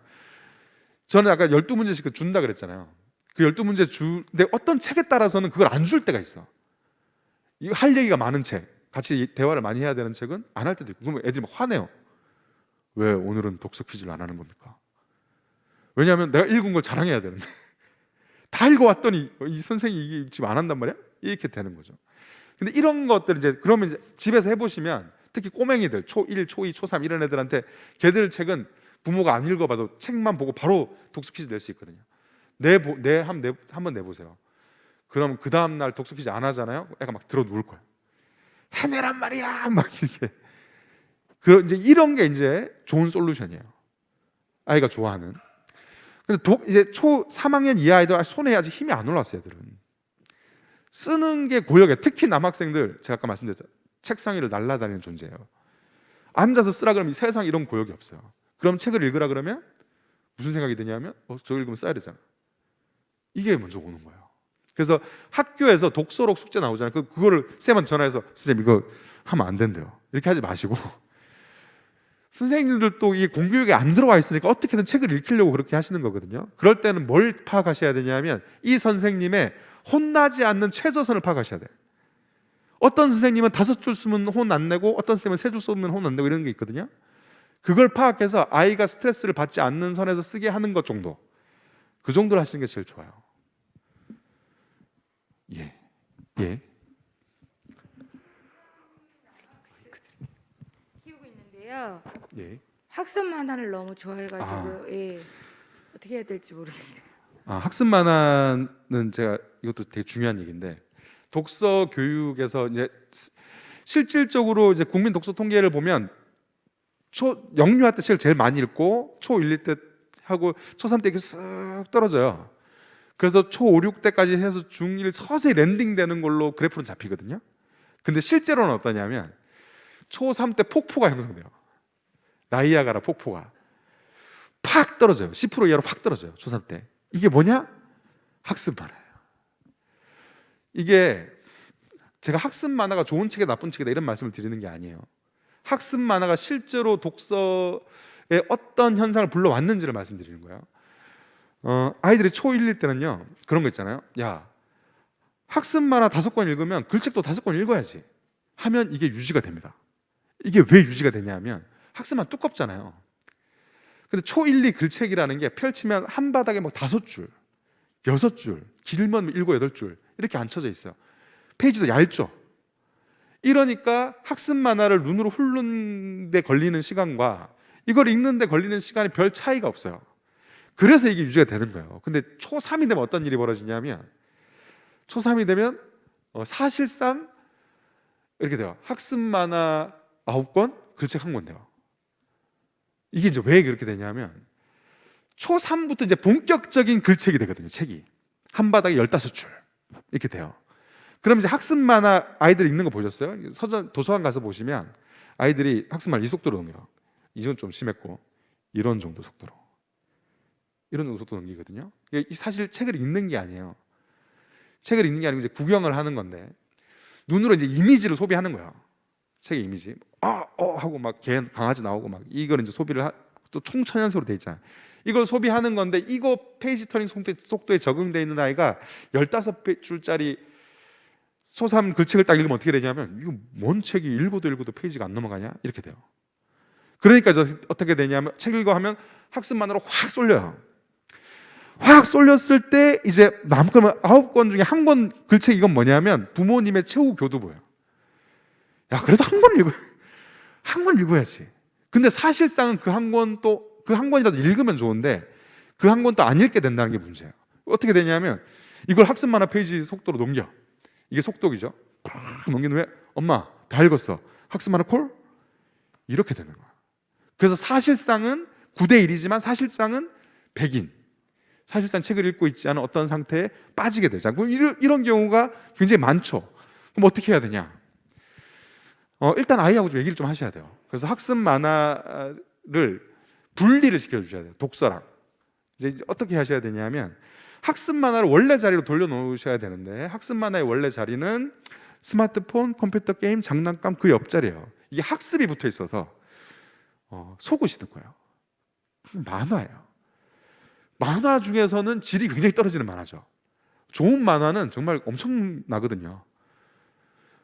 저는 아까 12문제씩 준다 그랬잖아요. 그 12문제 근데 어떤 책에 따라서는 그걸 안 줄 때가 있어. 이거 할 얘기가 많은 책, 같이 대화를 많이 해야 되는 책은 안 할 때도 있고. 그러면 애들이 막 화내요. 왜 오늘은 독서 퀴즈를 안 하는 겁니까? 왜냐하면 내가 읽은 걸 자랑해야 되는데 다 읽어왔더니 이 선생이 이게 지금 안 한단 말이야? 이렇게 되는 거죠. 근데 이런 것들 이제 그러면 이제 집에서 해보시면 특히 꼬맹이들 초1, 초2, 초3 이런 애들한테 걔들 책은 부모가 안 읽어봐도 책만 보고 바로 독서 퀴즈 낼 수 있거든요. 한번 내보세요. 그럼 그 다음 날 독서 퀴즈 안 하잖아요. 애가 막 들어 누울 거예요. 해내란 말이야 막 이렇게. 이제 이런 게 이제 좋은 솔루션이에요. 아이가 좋아하는. 근데 이제 초 3학년 이하 아이들 손에 아직 힘이 안 올랐어요. 애들은 쓰는 게 고역이에요. 특히 남학생들, 제가 아까 말씀드렸죠. 책상 위를 날아다니는 존재예요. 앉아서 쓰라 그러면 세상 이런 고역이 없어요. 그럼 책을 읽으라 그러면 무슨 생각이 드냐면 저 읽으면 써야 되잖아. 이게 먼저 오는 거예요. 그래서 학교에서 독서록 숙제 나오잖아요. 그거를 쌤한테 전화해서 선생님 이거 하면 안 된대요. 이렇게 하지 마시고 선생님들도 이 공교육에 안 들어와 있으니까 어떻게든 책을 읽히려고 그렇게 하시는 거거든요. 그럴 때는 뭘 파악하셔야 되냐면 이 선생님의 혼나지 않는 최저선을 파악하셔야 돼요. 어떤 선생님은 5줄 쓰면 혼 안 내고 어떤 선생님은 3줄 쓰면 혼 안 내고 이런 게 있거든요. 그걸 파악해서 아이가 스트레스를 받지 않는 선에서 쓰게 하는 것 정도, 그 정도를 하시는 게 제일 좋아요. 예. 키우고 있는데요. 예. 학습 만화를 너무 좋아해가지고 어떻게 해야 될지 모르겠어요. 학습 만화는 제가 이것도 되게 중요한 얘기인데 독서 교육에서 이제 실질적으로 이제 국민 독서 통계를 보면 영유아 때 책을 제일 많이 읽고 초 1, 2때 하고 초 3 때 이렇게 쓱 떨어져요. 그래서 초 5, 6때까지 해서 중1 서서히 랜딩 되는 걸로 그래프는 잡히거든요. 근데 실제로는 어떠냐면 초 3 때 폭포가 형성돼요. 나이아가라 폭포가 팍 떨어져요. 10% 이하로 확 떨어져요. 초 3 때. 이게 뭐냐? 학습 만화예요. 이게 제가 학습 만화가 좋은 책이다 나쁜 책이다 이런 말씀을 드리는 게 아니에요. 학습 만화가 실제로 독서에 어떤 현상을 불러왔는지를 말씀드리는 거예요. 아이들이 초 1일 때는요 그런 거 있잖아요. 야, 학습 만화 5권 읽으면 글책도 5권 읽어야지 하면 이게 유지가 됩니다. 이게 왜 유지가 되냐면 학습 만화 두껍잖아요. 근데 초 1, 2 글책이라는 게 펼치면 한 바닥에 막 5줄, 6줄, 길면 7, 8줄 이렇게 앉혀져 있어요. 페이지도 얇죠. 이러니까 학습 만화를 눈으로 훑는 데 걸리는 시간과 이걸 읽는 데 걸리는 시간이 별 차이가 없어요. 그래서 이게 유지가 되는 거예요. 근데 초 3이 되면 어떤 일이 벌어지냐면 초 3이 되면 사실상 이렇게 돼요. 학습 만화 9권, 글책 1권 돼요. 이게 이제 왜 그렇게 되냐면 초 3부터 이제 본격적인 글책이 되거든요. 책이 한 바닥에 15줄 이렇게 돼요. 그럼 이제 학습 만화 아이들이 읽는 거 보셨어요? 서점 도서관 가서 보시면 아이들이 학습 만화 이 속도로 넘겨요. 이건 좀 심했고 이런 정도 속도로 넘기거든요. 이게 사실 책을 읽는 게 아니에요. 책을 읽는 게 아니고 이제 구경을 하는 건데 눈으로 이제 이미지를 소비하는 거예요. 책의 이미지. 하고 막 개, 강아지 나오고 막 이걸 이제 소비를 또 총천연색으로 돼 있잖아요. 이걸 소비하는 건데 이거 페이지 터닝 속도에 적응되어 있는 아이가 15줄짜리 초3 글책을 딱 읽으면 어떻게 되냐면 이거 뭔 책이 읽어도 페이지가 안 넘어가냐 이렇게 돼요. 그러니까 어떻게 되냐면 책 읽어 하면 학습만으로 확 쏠려요. 확 쏠렸을 때 이제 남으면 9권 중에 1권 글책 이건 뭐냐면 부모님의 최후 교두보예요. 야, 그래도 한 권 읽어야지. 근데 사실상은 그 한 권이라도 읽으면 좋은데 그 한 권도 안 읽게 된다는 게 문제예요. 어떻게 되냐면 이걸 학습 만화 페이지 속도로 넘겨. 이게 속독이죠. 팍 넘긴 후에 엄마 다 읽었어. 학습 만화 콜? 이렇게 되는 거야. 그래서 사실상은 9대 1이지만 사실상은 100인. 사실상 책을 읽고 있지 않은 어떤 상태에 빠지게 되죠. 그럼 이런 경우가 굉장히 많죠. 그럼 어떻게 해야 되냐? 일단 아이하고 좀 얘기를 좀 하셔야 돼요. 그래서 학습 만화를 분리를 시켜주셔야 돼요. 독서랑. 이제 어떻게 하셔야 되냐면 학습 만화를 원래 자리로 돌려놓으셔야 되는데 학습 만화의 원래 자리는 스마트폰, 컴퓨터 게임, 장난감 그 옆자리예요. 이게 학습이 붙어 있어서 속으시는 거예요. 만화예요. 만화 중에서는 질이 굉장히 떨어지는 만화죠. 좋은 만화는 정말 엄청나거든요.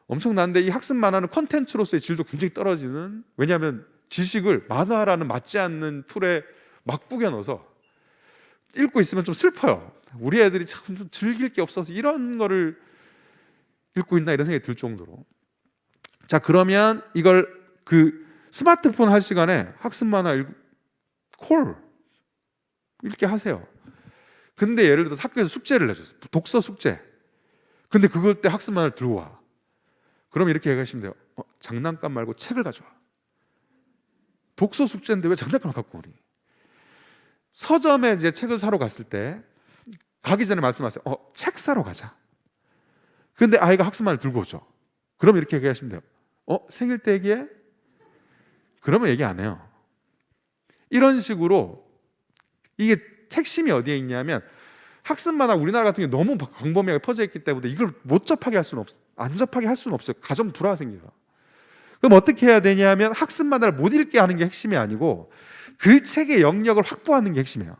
엄청난데 이 학습 만화는 콘텐츠로서의 질도 굉장히 떨어지는, 왜냐하면 지식을 만화라는 맞지 않는 틀에 막 구겨 넣어서 읽고 있으면 좀 슬퍼요. 우리 애들이 참 좀 즐길 게 없어서 이런 거를 읽고 있나 이런 생각이 들 정도로. 자, 그러면 이걸 그 스마트폰 할 시간에 학습 만화 콜 읽게 하세요. 근데 예를 들어서 학교에서 숙제를 내줬어. 독서 숙제. 근데 그걸 때 학습 만화를 들고 와. 그럼 이렇게 얘기하시면 돼요. 장난감 말고 책을 가져와. 독서 숙제인데 왜 장난감을 갖고 오니? 서점에 이제 책을 사러 갔을 때 가기 전에 말씀하세요. 책 사러 가자. 근데 아이가 학습 만화를 들고 오죠. 그럼 이렇게 얘기하시면 돼요. 생일 때 얘기해? 그러면 얘기 안 해요. 이런 식으로 이게 핵심이 어디에 있냐면 학습 만화 우리나라 같은 경우 너무 광범위하게 퍼져 있기 때문에 이걸 못 접하게 할 수는 없어요. 안 접하게 할 수는 없어요. 가정 불화가 생겨요. 그럼 어떻게 해야 되냐면 학습 만화를 못 읽게 하는 게 핵심이 아니고 그 책의 영역을 확보하는 게 핵심이에요.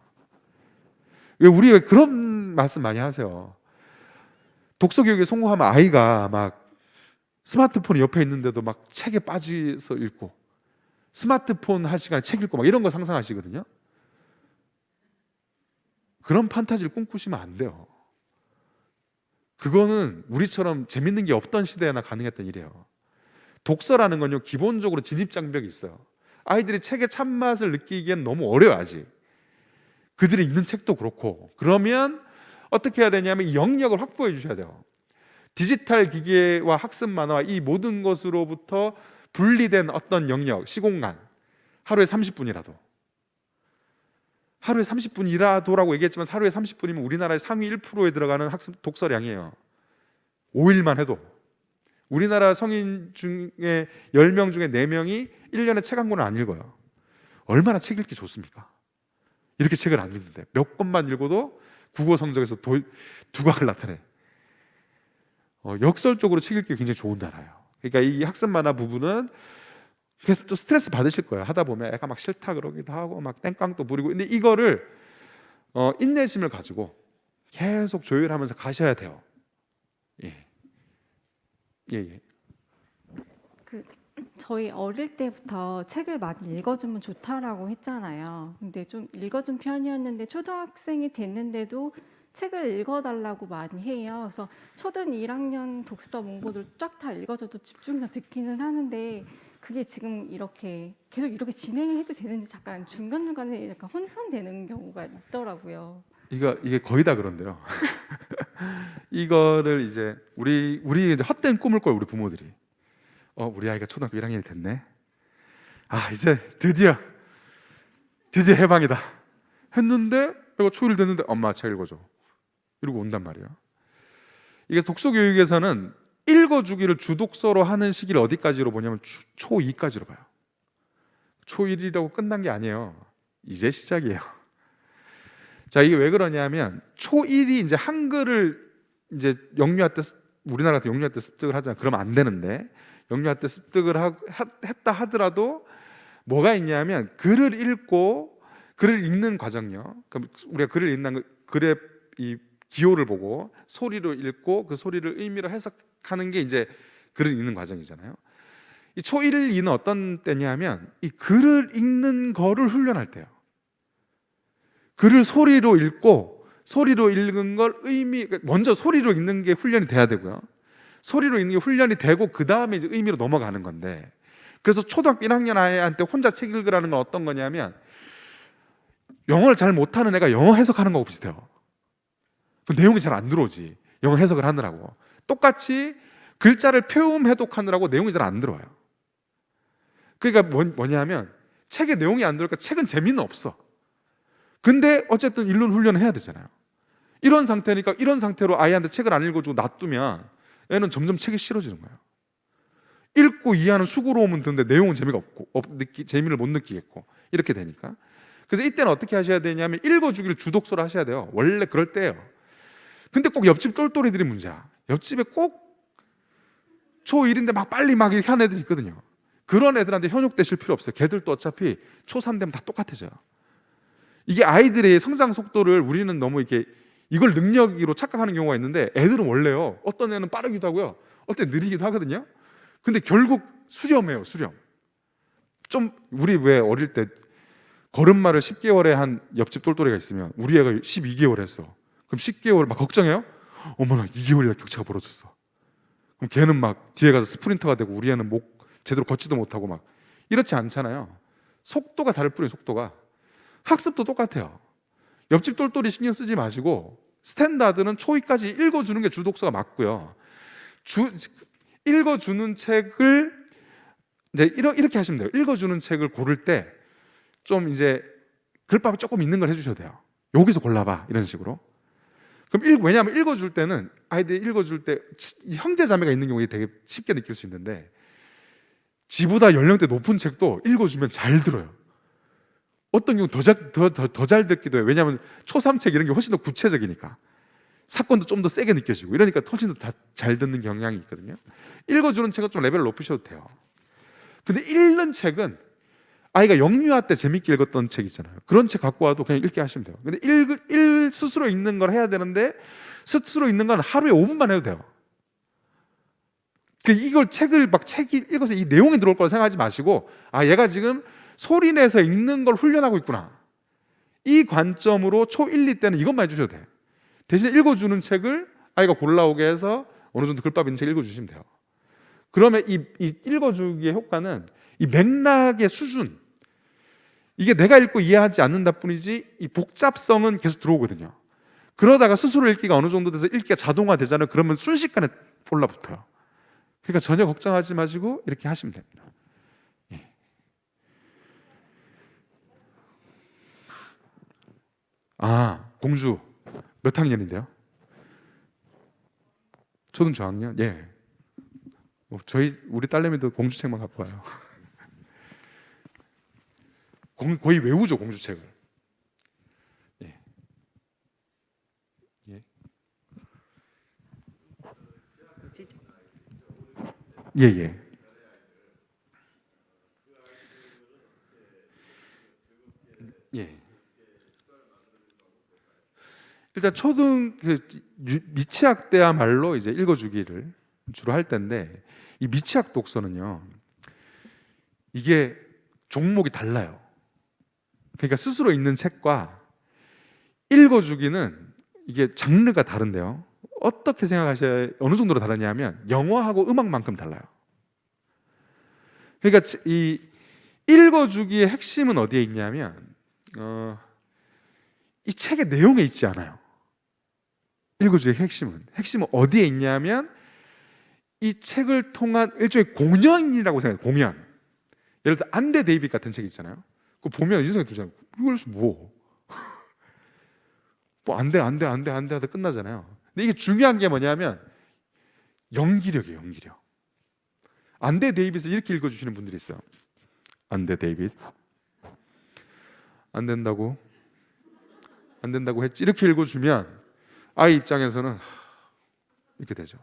우리 왜 그런 말씀 많이 하세요. 독서 교육에 성공하면 아이가 막 스마트폰이 옆에 있는데도 막 책에 빠져서 읽고 스마트폰 할 시간에 책 읽고 막 이런 거 상상하시거든요. 그런 판타지를 꿈꾸시면 안 돼요. 그거는 우리처럼 재밌는 게 없던 시대에나 가능했던 일이에요. 독서라는 건요, 기본적으로 진입장벽이 있어요. 아이들이 책의 참맛을 느끼기엔 너무 어려워요, 아직. 그들이 읽는 책도 그렇고. 그러면 어떻게 해야 되냐면 이 영역을 확보해 주셔야 돼요. 디지털 기기와 학습 만화와 이 모든 것으로부터 분리된 어떤 영역, 시공간, 하루에 30분이라도. 하루에 30분이라도라고 얘기했지만 하루에 30분이면 우리나라의 상위 1%에 들어가는 학습 독서량이에요. 5일만 해도. 우리나라 성인 중에 10명 중에 4명이 1년에 책 한 권을 안 읽어요. 얼마나 책 읽기 좋습니까? 이렇게 책을 안 읽는데 몇 권만 읽어도 국어 성적에서 두각을 나타내. 역설적으로 책 읽기 굉장히 좋은 나라예요. 그러니까 이 학습 만화 부분은 또 스트레스 받으실 거예요. 하다 보면 애가 막 싫다 그러기도 하고 막 땡깡도 부리고. 근데 이거를 인내심을 가지고 계속 조율하면서 가셔야 돼요. 예. 예. 저희 어릴 때부터 책을 많이 읽어주면 좋다라고 했잖아요. 근데 좀 읽어준 편이었는데 초등학생이 됐는데도 책을 읽어달라고 많이 해요. 그래서 초등 1학년 독서 문고들 쫙 다 읽어줘도 집중해서 듣기는 하는데 그게 지금 이렇게 계속 이렇게 진행을 해도 되는지 잠깐 중간중간에 약간 혼선되는 경우가 있더라고요. 이게 거의 다 그런데요. 이거를 이제 우리 이제 헛된 꿈을 꿔요, 우리 부모들이. 우리 아이가 초등학교 1학년이 됐네. 이제 드디어 해방이다. 했는데 이거 초1 됐는데 엄마 책 읽어줘. 이러고 온단 말이에요. 이게 독서 교육에서는 읽어주기를 주독서로 하는 시기를 어디까지로 보냐면 초2까지로 봐요. 초1이라고 끝난 게 아니에요. 이제 시작이에요. 자, 이게 왜 그러냐면 초1이 이제 한글을 이제 영유아 때 우리나라 같은 영유아 때 습득을 하잖아요. 그러면 안 되는데 영유아 때 습득을 했다 하더라도 뭐가 있냐면 글을 읽는 과정요. 그럼 우리가 글을 읽는 글의 이 기호를 보고 소리로 읽고 그 소리를 의미로 해석하는 게 이제 글을 읽는 과정이잖아요. 이 초1, 2는 어떤 때냐면 이 글을 읽는 거를 훈련할 때요. 글을 소리로 읽고 소리로 읽은 걸 먼저 소리로 읽는 게 훈련이 돼야 되고요. 소리로 읽는 게 훈련이 되고 그 다음에 이제 의미로 넘어가는 건데, 그래서 초등학교 1학년 아이한테 혼자 책 읽으라는 건 어떤 거냐면 영어를 잘 못하는 애가 영어 해석하는 거하고 비슷해요. 그 내용이 잘 안 들어오지. 영어 해석을 하느라고. 똑같이 글자를 표음 해독하느라고 내용이 잘 안 들어와요. 그러니까 뭐냐면 책에 내용이 안 들어오니까 책은 재미는 없어. 근데 어쨌든 읽는 훈련을 해야 되잖아요. 이런 상태니까 이런 상태로 아이한테 책을 안 읽어주고 놔두면 애는 점점 책이 싫어지는 거예요. 읽고 이해하는 수고로움은 드는데 내용은 재미가 없고 재미를 못 느끼겠고 이렇게 되니까. 그래서 이때는 어떻게 하셔야 되냐면 읽어주기를 주독서로 하셔야 돼요. 원래 그럴 때예요. 근데 꼭 옆집 똘똘이들이 문제야. 옆집에 꼭 초1인데 막 빨리 막 이렇게 하는 애들이 있거든요. 그런 애들한테 현혹되실 필요 없어요. 걔들도 어차피 초3 되면 다 똑같아져요. 이게 아이들의 성장 속도를 우리는 너무 이렇게 이걸 능력으로 착각하는 경우가 있는데 애들은 원래요. 어떤 애는 빠르기도 하고요. 어떤 애는 느리기도 하거든요. 근데 결국 수렴해요. 수렴. 좀 우리 왜 어릴 때 걸음마를 10개월에 한 옆집 똘똘이가 있으면 우리 애가 12개월 했어. 그럼 10개월 막 걱정해요? 어머나 2개월이나 격차가 벌어졌어. 그럼 걔는 막 뒤에 가서 스프린터가 되고 우리 애는 목 제대로 걷지도 못하고 막 이렇지 않잖아요. 속도가 다를 뿐이에요. 속도가. 학습도 똑같아요. 옆집 똘똘이 신경 쓰지 마시고 스탠다드는 초이까지 읽어주는 게 주독서가 맞고요. 읽어주는 책을 이제 이렇게 하시면 돼요. 읽어주는 책을 고를 때 좀 이제 글밥이 조금 있는 걸 해주셔도 돼요. 여기서 골라봐 이런 식으로. 그럼 왜냐하면 읽어줄 때는 아이들이 읽어줄 때 형제 자매가 있는 경우에 되게 쉽게 느낄 수 있는데 지보다 연령대 높은 책도 읽어주면 잘 들어요. 어떤 경우 더 잘 듣기도 해요. 왜냐하면 초3책 이런 게 훨씬 더 구체적이니까 사건도 좀 더 세게 느껴지고 이러니까 훨씬 더 잘 듣는 경향이 있거든요. 읽어주는 책은 좀 레벨을 높이셔도 돼요. 근데 읽는 책은 아이가 영유아 때 재밌게 읽었던 책 있잖아요. 그런 책 갖고 와도 그냥 읽게 하시면 돼요. 근데 스스로 읽는 걸 해야 되는데 스스로 읽는 건 하루에 5분만 해도 돼요. 이걸 책을 막 책이 읽어서 이 내용이 들어올 거라 생각하지 마시고 얘가 지금 소리 내서 읽는 걸 훈련하고 있구나. 이 관점으로 초1, 2 때는 이것만 해주셔도 돼요. 대신 읽어주는 책을 아이가 골라오게 해서 어느 정도 글밥 있는 책 읽어주시면 돼요. 그러면 이 읽어주기의 효과는 이 맥락의 수준, 이게 내가 읽고 이해하지 않는다 뿐이지 이 복잡성은 계속 들어오거든요. 그러다가 스스로 읽기가 어느 정도 돼서 읽기가 자동화되잖아요. 그러면 순식간에 올라붙어요. 그러니까 전혀 걱정하지 마시고 이렇게 하시면 됩니다. 예. 공주 몇 학년인데요? 초등 저학년? 예. 우리 딸내미도 공주책만 갖고 와요. 거의 외우죠, 공주책을. 예. 예. 예. 예. 일단 초등 미취학 때야말로 이제 읽어주기를 주로 할 텐데 이 미취학 독서는요 이게 종목이 달라요. 그러니까 스스로 읽는 책과 읽어주기는 이게 장르가 다른데요. 어떻게 생각하셔야 어느 정도로 다르냐면 영어하고 음악만큼 달라요. 그러니까 이 읽어주기의 핵심은 어디에 있냐면 이 책의 내용에 있지 않아요. 읽어주기의 핵심은 어디에 있냐면 이 책을 통한 일종의 공연이라고 생각해요. 공연. 예를 들어 안대 데이빗 같은 책 있잖아요. 그거 보면 이 생각이 들잖아요. 이걸 뭐 안돼 하다 끝나잖아요. 근데 이게 중요한 게 뭐냐면 연기력이에요. 연기력. 안대 데이빗을 이렇게 읽어주시는 분들이 있어요. 안돼 데이빗 안 된다고 했지 이렇게 읽어주면 아이 입장에서는 이렇게 되죠.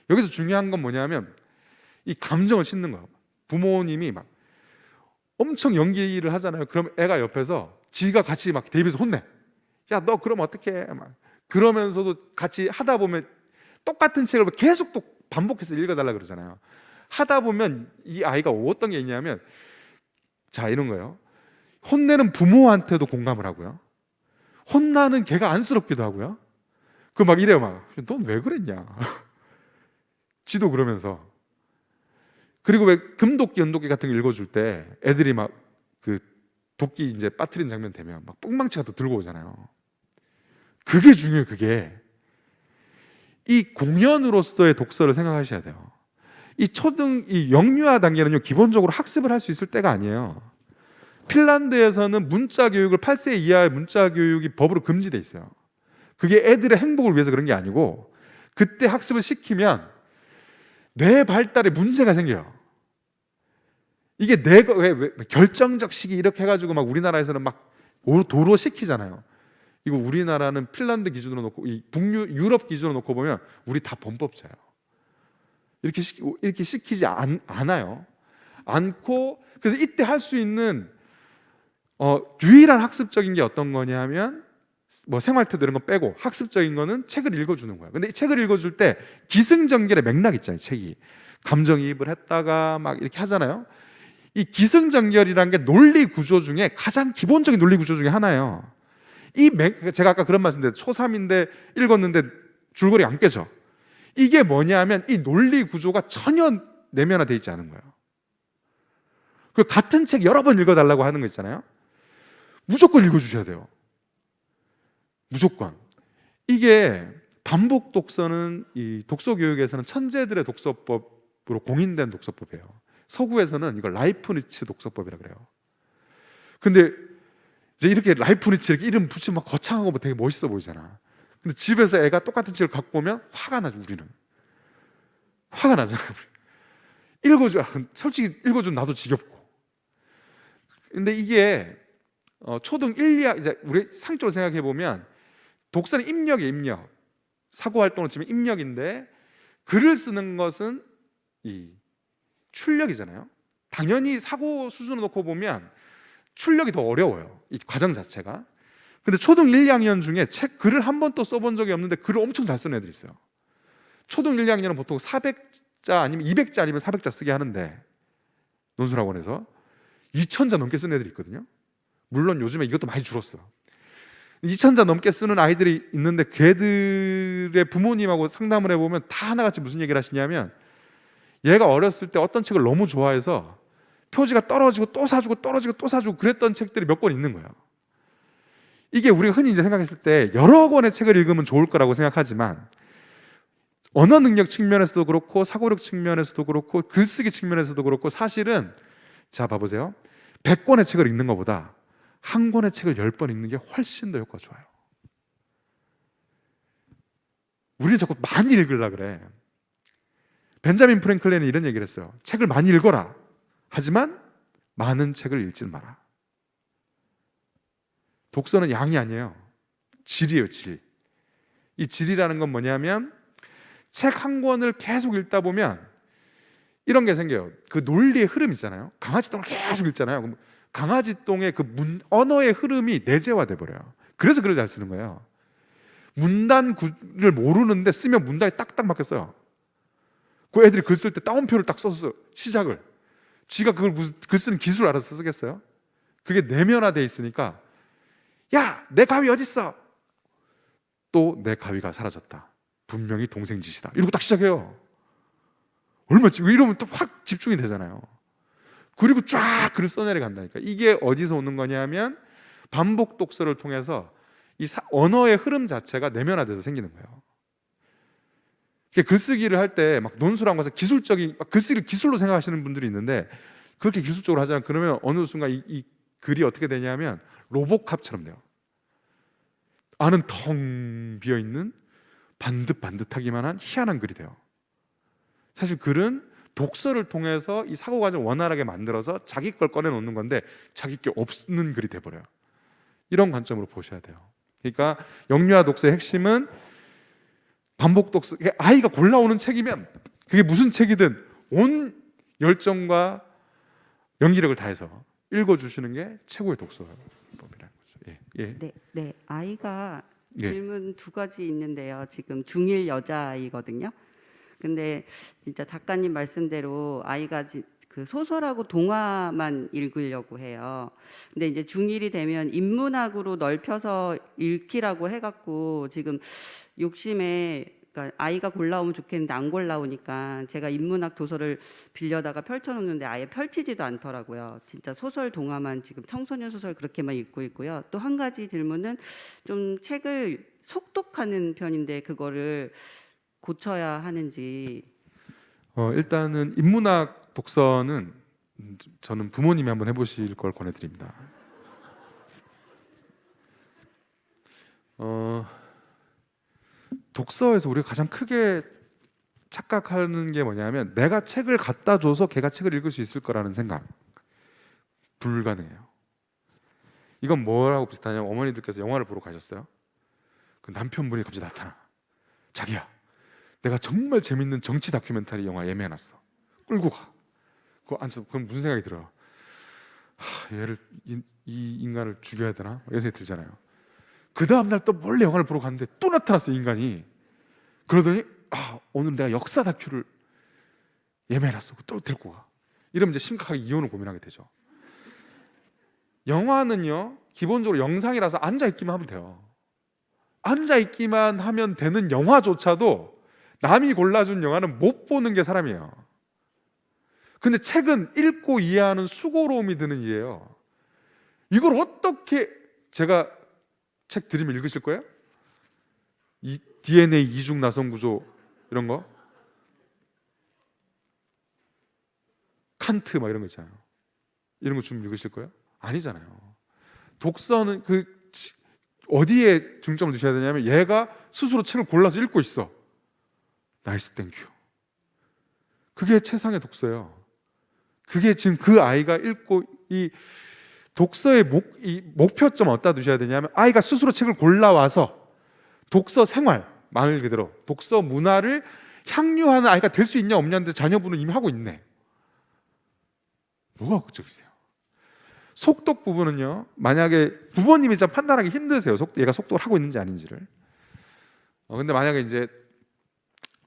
여기서 중요한 건 뭐냐면 이 감정을 싣는 거예요. 부모님이 막 엄청 연기를 하잖아요. 그럼 애가 옆에서 지가 같이 막 데이빗을 혼내. 야, 너 그럼 어떡해? 막 그러면서도 같이 하다 보면 똑같은 책을 계속 또 반복해서 읽어달라 그러잖아요. 하다 보면 이 아이가 어떤 게 있냐면 자 이런 거예요. 혼내는 부모한테도 공감을 하고요. 혼나는 걔가 안쓰럽기도 하고요. 그 막 이래요. 막 넌 왜 그랬냐? 지도 그러면서. 그리고 왜 금도끼, 은도끼 같은 거 읽어줄 때 애들이 막 그 도끼 이제 빠뜨린 장면 되면 막 뽕망치 같은 거 들고 오잖아요. 그게 중요해요. 그게 이 공연으로서의 독서를 생각하셔야 돼요. 이 영유아 단계는요 기본적으로 학습을 할 수 있을 때가 아니에요. 핀란드에서는 문자 교육을 8세 이하의 문자 교육이 법으로 금지돼 있어요. 그게 애들의 행복을 위해서 그런 게 아니고 그때 학습을 시키면 뇌 발달에 문제가 생겨요. 이게 내가 왜 결정적 시기 이렇게 해가지고 막 우리나라에서는 막 도로 시키잖아요. 이거 우리나라는 핀란드 기준으로 놓고 이 유럽 기준으로 놓고 보면 우리 다 범법자예요. 이렇게 시키지 않아요. 않고 그래서 이때 할 수 있는 유일한 학습적인 게 어떤 거냐면 뭐 생활태도 이런 거 빼고 학습적인 거는 책을 읽어주는 거야. 근데 이 책을 읽어줄 때 기승전결의 맥락 있잖아요. 책이 감정이입을 했다가 막 이렇게 하잖아요. 이 기승전결이라는 게 논리 구조 중에 가장 기본적인 논리 구조 중에 하나예요. 제가 아까 그런 말씀드렸는데 초3인데 읽었는데 줄거리 안 깨져. 이게 뭐냐면 이 논리 구조가 전혀 내면화되어 있지 않은 거예요. 그 같은 책 여러 번 읽어달라고 하는 거 있잖아요. 무조건 읽어주셔야 돼요. 무조건. 이게 반복 독서는 이 독서 교육에서는 천재들의 독서법으로 공인된 독서법이에요. 서구에서는 이걸 라이프니츠 독서법이라 그래요. 근데 이제 이렇게 라이프니츠 이렇게 이름 붙이면 막 거창하고 되게 멋있어 보이잖아. 근데 집에서 애가 똑같은 책을 갖고 오면 화가 나죠. 우리는 화가 나잖아. 읽어줘. 솔직히 읽어준 나도 지겹고. 근데 이게 초등 1, 2학 이제 우리 상식적으로 생각해 보면 독서는 입력이에요. 입력. 사고 활동을 치면 입력인데 글을 쓰는 것은 이 출력이잖아요. 당연히 사고 수준으로 놓고 보면 출력이 더 어려워요. 이 과정 자체가. 근데 초등 1, 2학년 중에 책 글을 한 번도 써본 적이 없는데 글을 엄청 잘 쓰는 애들이 있어요. 초등 1, 2학년은 보통 400자 아니면 200자 아니면 400자 쓰게 하는데 논술학원에서 2000자 넘게 쓰는 애들이 있거든요. 물론 요즘에 이것도 많이 줄었어. 2000자 넘게 쓰는 아이들이 있는데 걔들의 부모님하고 상담을 해보면 다 하나같이 무슨 얘기를 하시냐면 얘가 어렸을 때 어떤 책을 너무 좋아해서 표지가 떨어지고 또 사주고 떨어지고 또 사주고 그랬던 책들이 몇 권 있는 거예요. 이게 우리가 흔히 이제 생각했을 때 여러 권의 책을 읽으면 좋을 거라고 생각하지만 언어 능력 측면에서도 그렇고 사고력 측면에서도 그렇고 글쓰기 측면에서도 그렇고 사실은 자 봐보세요. 100권의 책을 읽는 것보다 한 권의 책을 10번 읽는 게 훨씬 더 효과가 좋아요. 우리는 자꾸 많이 읽으려고 그래. 벤자민 프랭클린은 이런 얘기를 했어요. 책을 많이 읽어라. 하지만 많은 책을 읽지 마라. 독서는 양이 아니에요. 질이에요, 질. 이 질이라는 건 뭐냐면 책 한 권을 계속 읽다 보면 이런 게 생겨요. 그 논리의 흐름 있잖아요. 강아지 똥을 계속 읽잖아요. 그럼 강아지 똥의 그 언어의 흐름이 내재화돼 버려요. 그래서 글을 잘 쓰는 거예요. 문단구를 모르는데 쓰면 문단이 딱딱 막혀 써요. 그 애들이 글 쓸 때 따옴표를 딱 써서 시작을 지가 그걸 무슨 글 쓰는 기술 알아서 쓰겠어요? 그게 내면화돼 있으니까 야, 내 가위 어딨어? 또 내 가위가 사라졌다. 분명히 동생 짓이다. 이러고 딱 시작해요. 얼마 이러면 또 확 집중이 되잖아요. 그리고 쫙 글을 써내려 간다니까. 이게 어디서 오는 거냐면 반복 독서를 통해서 이 언어의 흐름 자체가 내면화돼서 생기는 거예요. 글쓰기를 할 때 막 논술하고 가서 기술적인 글쓰기를 기술로 생각하시는 분들이 있는데 그렇게 기술적으로 하지 않으면 그러면 어느 순간 이 글이 어떻게 되냐면 로보캅처럼 돼요. 안은 텅 비어 있는 반듯반듯하기만 한 희한한 글이 돼요. 사실 글은 독서를 통해서 이 사고 과정을 원활하게 만들어서 자기 걸 꺼내 놓는 건데 자기 게 없는 글이 돼 버려요. 이런 관점으로 보셔야 돼요. 그러니까 영유아 독서의 핵심은 반복 독서. 아이가 골라오는 책이면 그게 무슨 책이든 온 열정과 연기력을 다해서 읽어주시는 게 최고의 독서법이라는 거죠. 예. 네. 아이가 예. 질문 두 가지 있는데요. 지금 중1 여자아이거든요. 근데 진짜 작가님 말씀대로 아이가 그 소설하고 동화만 읽으려고 해요. 근데 이제 중1이 되면 인문학으로 넓혀서 읽기라고 해갖고 지금 욕심에 그러니까 아이가 골라오면 좋겠는데 안 골라오니까 제가 인문학 도서를 빌려다가 펼쳐놓는데 아예 펼치지도 않더라고요. 진짜 소설 동화만 지금 청소년 소설 그렇게만 읽고 있고요. 또 한 가지 질문은 좀 책을 속독하는 편인데 그거를 고쳐야 하는지. 일단은 인문학 독서는 저는 부모님이 한번 해보실 걸 권해드립니다. 독서에서 우리가 가장 크게 착각하는 게 뭐냐면 내가 책을 갖다 줘서 걔가 책을 읽을 수 있을 거라는 생각. 불가능해요. 이건 뭐라고 비슷하냐면 어머니들께서 영화를 보러 가셨어요. 그 남편분이 갑자기 나타나. 자기야, 내가 정말 재밌는 정치 다큐멘터리 영화 예매해놨어. 끌고 가. 그거 안 써. 그럼 무슨 생각이 들어요? 얘를 이 인간을 죽여야 되나? 이런 생각이 들잖아요. 그 다음날 또 몰래 영화를 보러 갔는데 또 나타났어, 인간이. 그러더니 오늘 내가 역사 다큐를 예매해놨어. 또 데리고 가. 이러면 이제 심각하게 이혼을 고민하게 되죠. 영화는요 기본적으로 영상이라서 앉아있기만 하면 돼요. 앉아있기만 하면 되는 영화조차도 남이 골라준 영화는 못 보는 게 사람이에요. 근데 책은 읽고 이해하는 수고로움이 드는 일이에요. 이걸 어떻게, 제가 책 드리면 읽으실 거예요? 이 DNA 이중 나선 구조 이런 거, 칸트 막 이런 거 있잖아요. 이런 거 좀 읽으실 거예요? 아니잖아요. 독서는 어디에 중점을 두셔야 되냐면, 얘가 스스로 책을 골라서 읽고 있어. 나이스 땡큐. 그게 최상의 독서예요. 그게 지금 그 아이가 읽고, 이 독서의 목표점은 어디다 두셔야 되냐면, 아이가 스스로 책을 골라와서 독서 생활, 말 그대로 독서 문화를 향유하는 아이가 될 수 있냐 없냐인데 자녀분은 이미 하고 있네. 뭐가 걱정이세요? 속독 부분은요, 만약에 부모님이 좀 판단하기 힘드세요. 얘가 속독을 하고 있는지 아닌지를. 근데 만약에 이제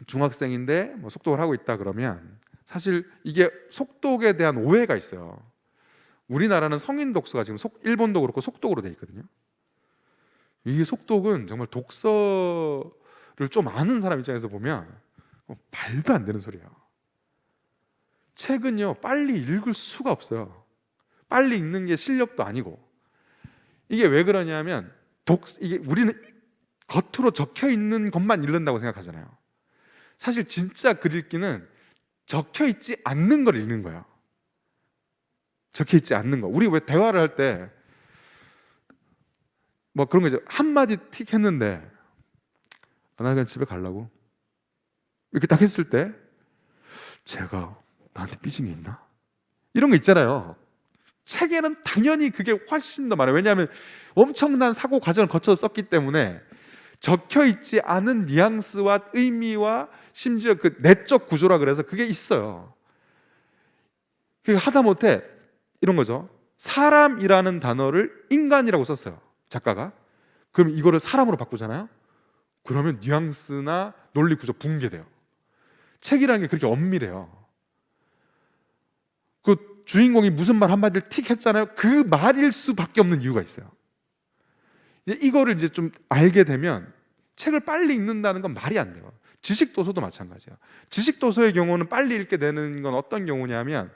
중학생인데 뭐 속독을 하고 있다 그러면, 사실 이게 속독에 대한 오해가 있어요. 우리나라는 성인 독서가 지금 일본도 그렇고 속독으로 돼 있거든요. 이게 속독은 정말 독서를 좀 아는 사람 입장에서 보면 말도 안 되는 소리예요. 책은요, 빨리 읽을 수가 없어요. 빨리 읽는 게 실력도 아니고. 이게 왜 그러냐면, 이게 우리는 겉으로 적혀 있는 것만 읽는다고 생각하잖아요. 사실 진짜 글 읽기는 적혀 있지 않는 걸 읽는 거예요. 적혀 있지 않는 거. 우리 왜 대화를 할 때 뭐 그런 거죠. 한마디 틱 했는데, 나 그냥 집에 가려고, 이렇게 딱 했을 때, 제가 나한테 삐진 게 있나? 이런 거 있잖아요. 책에는 당연히 그게 훨씬 더 많아요. 왜냐하면 엄청난 사고 과정을 거쳐서 썼기 때문에 적혀 있지 않은 뉘앙스와 의미와 심지어 그 내적 구조라 그래서 그게 있어요. 그 하다못해 이런 거죠. 사람이라는 단어를 인간이라고 썼어요, 작가가. 그럼 이거를 사람으로 바꾸잖아요. 그러면 뉘앙스나 논리 구조 붕괴돼요. 책이라는 게 그렇게 엄밀해요. 그 주인공이 무슨 말 한마디를 틱 했잖아요. 그 말일 수밖에 없는 이유가 있어요. 이거를 이제 좀 알게 되면 책을 빨리 읽는다는 건 말이 안 돼요. 지식 도서도 마찬가지예요. 지식 도서의 경우는 빨리 읽게 되는 건 어떤 경우냐면,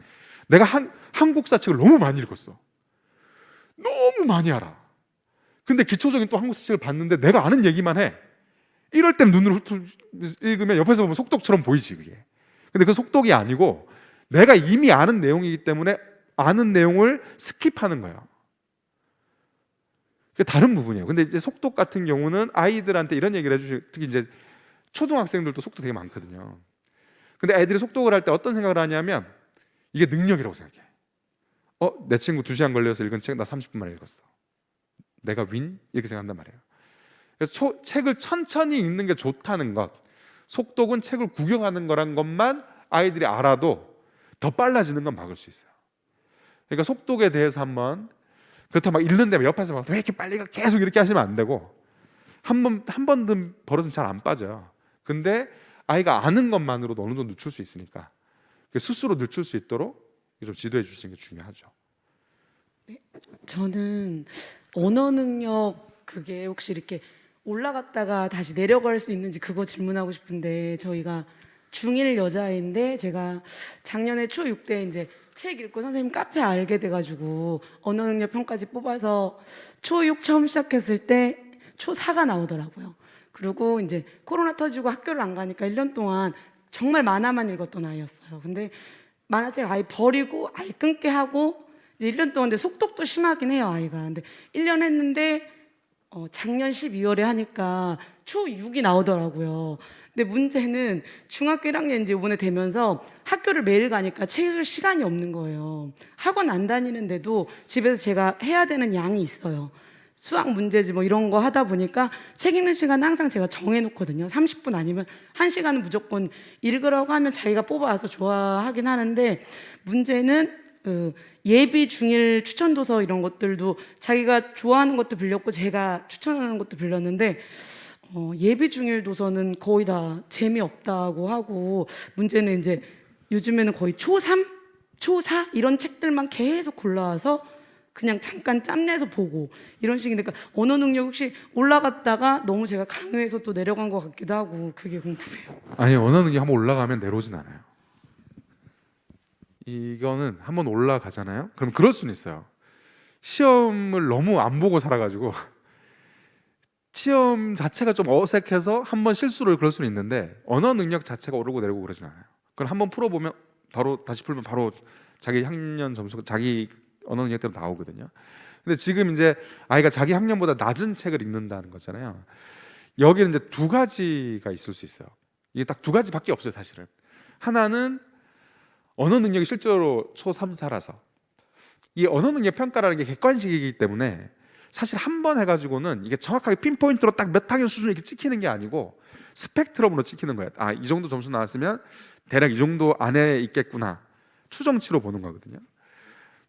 내가 한국사 책을 너무 많이 읽었어. 너무 많이 알아. 근데 기초적인 또 한국사 책을 봤는데 내가 아는 얘기만 해. 이럴 땐 눈으로 읽으면 옆에서 보면 속독처럼 보이지, 그게. 근데 그 속독이 아니고 내가 이미 아는 내용이기 때문에 아는 내용을 스킵하는 거예요. 그게 다른 부분이에요. 근데 이제 속독 같은 경우는 아이들한테 이런 얘기를 해주시고, 특히 이제 초등학생들도 속독 되게 많거든요. 근데 애들이 속독을 할 때 어떤 생각을 하냐면, 이게 능력이라고 생각해. 내 친구 2시간 걸려서 읽은 책 나 30분 만에 읽었어. 내가 윈? 이렇게 생각한단 말이에요. 그래서 책을 천천히 읽는 게 좋다는 것, 속독은 책을 구경하는 거란 것만 아이들이 알아도 더 빨라지는 건 막을 수 있어요. 그러니까 속독에 대해서 한번, 그렇다고 막 읽는데 옆에서 막 왜 이렇게 빨리 가, 계속 이렇게 하시면 안 되고, 한 번 든 버릇은 잘 안 빠져요. 근데 아이가 아는 것만으로도 어느 정도 늦출 수 있으니까 스스로 늦출 수 있도록 좀 지도해 주시는 게 중요하죠. 저는 언어 능력, 그게 혹시 이렇게 올라갔다가 다시 내려갈 수 있는지 그거 질문하고 싶은데, 저희가 중1 여자인데 제가 작년에 초6 때 이제 책 읽고 선생님 카페 알게 돼가지고 언어 능력 평가지 뽑아서 초6 처음 시작했을 때 초4가 나오더라고요. 그리고 이제 코로나 터지고 학교를 안 가니까 1년 동안 정말 만화만 읽었던 아이였어요. 근데 만화책 아예 버리고 아예 끊게 하고 이제 1년 동안, 근데 속독도 심하긴 해요, 아이가. 근데 1년 했는데 작년 12월에 하니까 초6이 나오더라고요. 근데 문제는 중학교 1학년 이제 이번에 되면서 학교를 매일 가니까 책 읽을 시간이 없는 거예요. 학원 안 다니는데도 집에서 제가 해야 되는 양이 있어요. 수학 문제지 뭐 이런 거 하다 보니까 책 읽는 시간은 항상 제가 정해놓거든요. 30분 아니면 1시간은 무조건 읽으라고 하면 자기가 뽑아와서 좋아하긴 하는데, 문제는 예비 중1 추천 도서 이런 것들도 자기가 좋아하는 것도 빌렸고 제가 추천하는 것도 빌렸는데, 예비 중1 도서는 거의 다 재미없다고 하고, 문제는 이제 요즘에는 거의 초3, 초4 이런 책들만 계속 골라와서 그냥 잠깐 짬내서 보고 이런 식인데, 그러니까 언어 능력 혹시 올라갔다가 너무 제가 강요해서 또 내려간 것 같기도 하고 그게 궁금해요. 아니, 언어 능력이 한번 올라가면 내려오진 않아요. 이거는 한번 올라가잖아요. 그럼 그럴 수는 있어요. 시험을 너무 안 보고 살아가지고 시험 자체가 좀 어색해서 한번 실수를 그럴 수는 있는데 언어 능력 자체가 오르고 내리고 그러진 않아요. 그걸 한번 풀어보면 바로 다시 풀면 바로 자기 학년 점수가 자기 언어 능력대로 나오거든요. 근데 지금 이제 아이가 자기 학년보다 낮은 책을 읽는다는 거잖아요. 여기는 이제 두 가지가 있을 수 있어요. 이게 딱 두 가지밖에 없어요, 사실은. 하나는 언어 능력이 실제로 초3, 4라서 이 언어 능력 평가라는 게 객관식이기 때문에 사실 한 번 해가지고는 이게 정확하게 핀포인트로 딱 몇 학년 수준을 이렇게 찍히는 게 아니고 스펙트럼으로 찍히는 거예요. 아, 이 정도 점수 나왔으면 대략 이 정도 안에 있겠구나, 추정치로 보는 거거든요.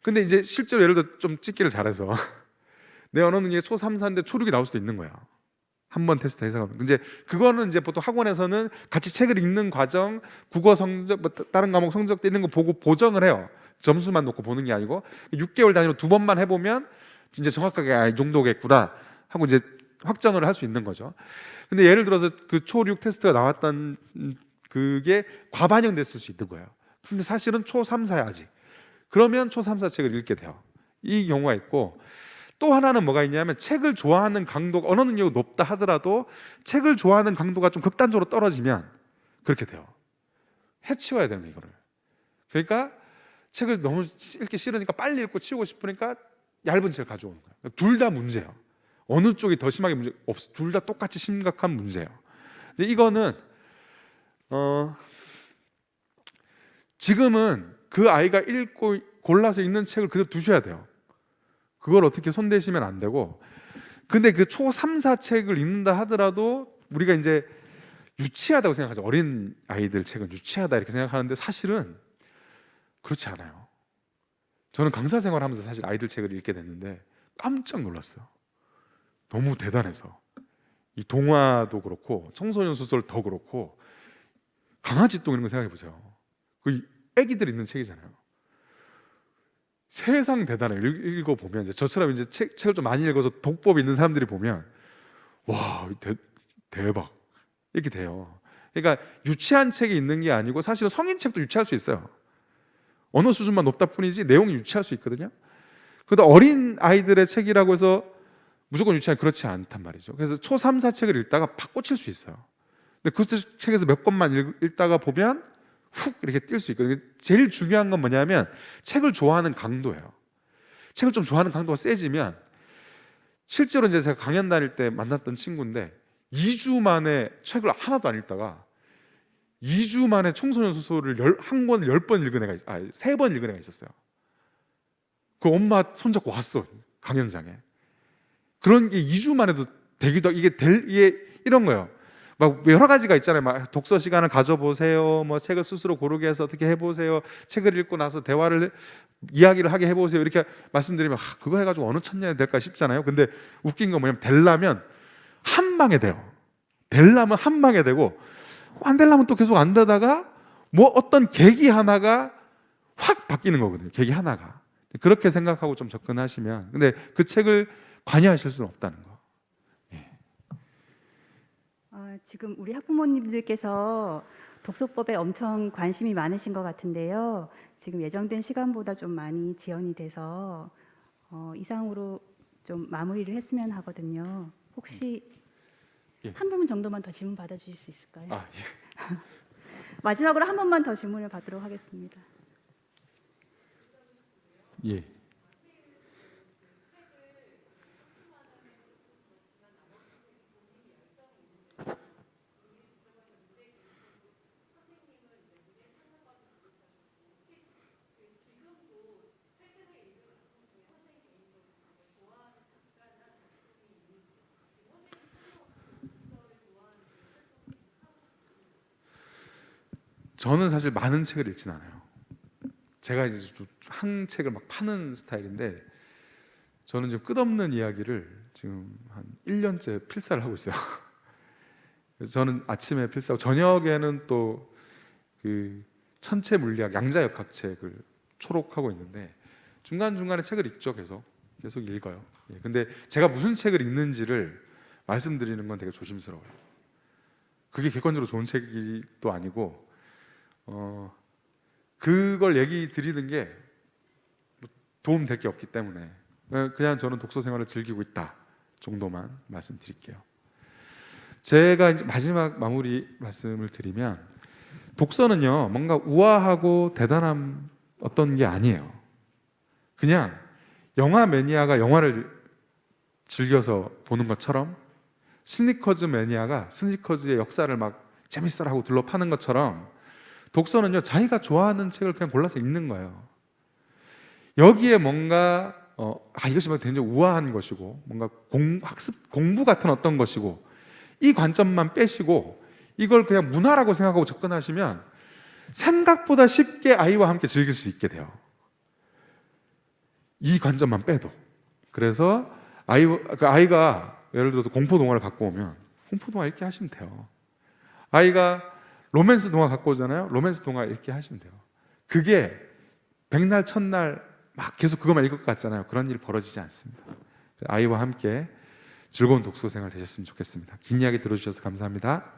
근데 이제 실제로 예를 들어 좀 찍기를 잘해서 내 언어 능력이 초3, 4인데 초6이 나올 수도 있는 거예요. 한 번 테스트 해서. 이제 그거는 이제 보통 학원에서는 같이 책을 읽는 과정, 국어 성적, 뭐 다른 과목 성적 있는 거 보고 보정을 해요. 점수만 놓고 보는 게 아니고 6개월 단위로 두 번만 해보면 이제 정확하게 아, 이 정도겠구나 하고 이제 확정을 할 수 있는 거죠. 근데 예를 들어서 그 초6 테스트가 나왔던 그게 과반영됐을 수 있는 거예요. 근데 사실은 초3, 4야 아직. 그러면 초3, 4 책을 읽게 돼요. 이 경우가 있고, 또 하나는 뭐가 있냐면 책을 좋아하는 강도가 언어 능력이 높다 하더라도 책을 좋아하는 강도가 좀 극단적으로 떨어지면 그렇게 돼요. 해치워야 되는 거예요, 이거를. 그러니까 책을 너무 읽기 싫으니까 빨리 읽고 치우고 싶으니까 얇은 책을 가져오는 거예요. 둘 다 문제예요. 어느 쪽이 더 심하게 문제 없어. 둘 다 똑같이 심각한 문제예요. 근데 이거는 지금은 그 아이가 읽고 골라서 읽는 책을 그대로 두셔야 돼요. 그걸 어떻게 손대시면 안 되고. 근데 그 초3, 4 책을 읽는다 하더라도 우리가 이제 유치하다고 생각하죠. 어린 아이들 책은 유치하다 이렇게 생각하는데 사실은 그렇지 않아요. 저는 강사 생활하면서 사실 아이들 책을 읽게 됐는데 깜짝 놀랐어요. 너무 대단해서. 이 동화도 그렇고 청소년 소설 더 그렇고 강아지 똥 이런 거 생각해 보세요. 그 애기들 읽는 책이잖아요. 세상 대단해요. 읽어보면 이제 저처럼 이제 책을 좀 많이 읽어서 독법 있는 사람들이 보면 와, 대박 이렇게 돼요. 그러니까 유치한 책이 있는 게 아니고 사실은 성인 책도 유치할 수 있어요. 언어 수준만 높다 뿐이지 내용이 유치할 수 있거든요. 그런데 어린 아이들의 책이라고 해서 무조건 유치한 그렇지 않단 말이죠. 그래서 초3, 4 책을 읽다가 팍 꽂힐 수 있어요. 근데 그 책에서 몇 권만 읽다가 보면 훅 이렇게 뛸 수 있거든요. 제일 중요한 건 뭐냐면 책을 좋아하는 강도예요. 책을 좀 좋아하는 강도가 세지면, 실제로 이제 제가 강연 다닐 때 만났던 친구인데 2주 만에 책을 하나도 안 읽다가 2주 만에 청소년 소설을 한 권을 10번 읽은 애가 3번 읽은 애가 있었어요. 그 엄마 손잡고 왔어, 강연장에. 그런 게 2주 만에도 되기도 하고, 이게 이런 거예요. 막 여러 가지가 있잖아요. 막 독서 시간을 가져보세요. 뭐 책을 스스로 고르게 해서 어떻게 해보세요. 책을 읽고 나서 이야기를 하게 해보세요. 이렇게 말씀드리면 그거 해가지고 어느 천년이 될까 싶잖아요. 근데 웃긴 건 뭐냐면 되려면 한 방에 돼요. 되려면 한 방에 되고, 안 되려면 또 계속 안 되다가 뭐 어떤 계기 하나가 확 바뀌는 거거든요. 계기 하나가. 그렇게 생각하고 좀 접근하시면, 근데 그 책을 관여하실 수는 없다는 거. 지금 우리 학부모님들께서 독서법에 엄청 관심이 많으신 것 같은데요. 지금 예정된 시간보다 좀 많이 지연이 돼서 이상으로 좀 마무리를 했으면 하거든요. 혹시 한 분 정도만 더 질문 받아주실 수 있을까요? 예. 마지막으로 한 번만 더 질문을 받도록 하겠습니다. 예. 저는 사실 많은 책을 읽진 않아요. 제가 이제 좀 한 책을 막 파는 스타일인데, 저는 지금 끝없는 이야기를 지금 한 1년째 필사를 하고 있어요. 그래서 저는 아침에 필사하고 저녁에는 또 그 천체 물리학 양자역학책을 초록하고 있는데, 중간중간에 책을 읽죠, 계속. 계속 읽어요. 예, 근데 제가 무슨 책을 읽는지를 말씀드리는 건 되게 조심스러워요. 그게 객관적으로 좋은 책이 또 아니고 그걸 얘기 드리는 게 도움 될 게 없기 때문에 그냥 저는 독서 생활을 즐기고 있다 정도만 말씀드릴게요. 제가 이제 마지막 마무리 말씀을 드리면 독서는요 뭔가 우아하고 대단한 어떤 게 아니에요. 그냥 영화 매니아가 영화를 즐겨서 보는 것처럼 스니커즈 매니아가 스니커즈의 역사를 막 재밌어라고 둘러 파는 것처럼 독서는요 자기가 좋아하는 책을 그냥 골라서 읽는 거예요. 여기에 뭔가 이것이 막 굉장히 우아한 것이고 뭔가 학습 공부 같은 어떤 것이고 이 관점만 빼시고 이걸 그냥 문화라고 생각하고 접근하시면 생각보다 쉽게 아이와 함께 즐길 수 있게 돼요. 이 관점만 빼도. 그래서 아이가 예를 들어서 공포 동화를 갖고 오면 공포 동화 읽게 하시면 돼요. 아이가 로맨스 동화 갖고 오잖아요. 로맨스 동화 읽게 하시면 돼요. 그게 백날 첫날 막 계속 그것만 읽을 것 같잖아요. 그런 일 벌어지지 않습니다. 아이와 함께 즐거운 독서 생활 되셨으면 좋겠습니다. 긴 이야기 들어주셔서 감사합니다.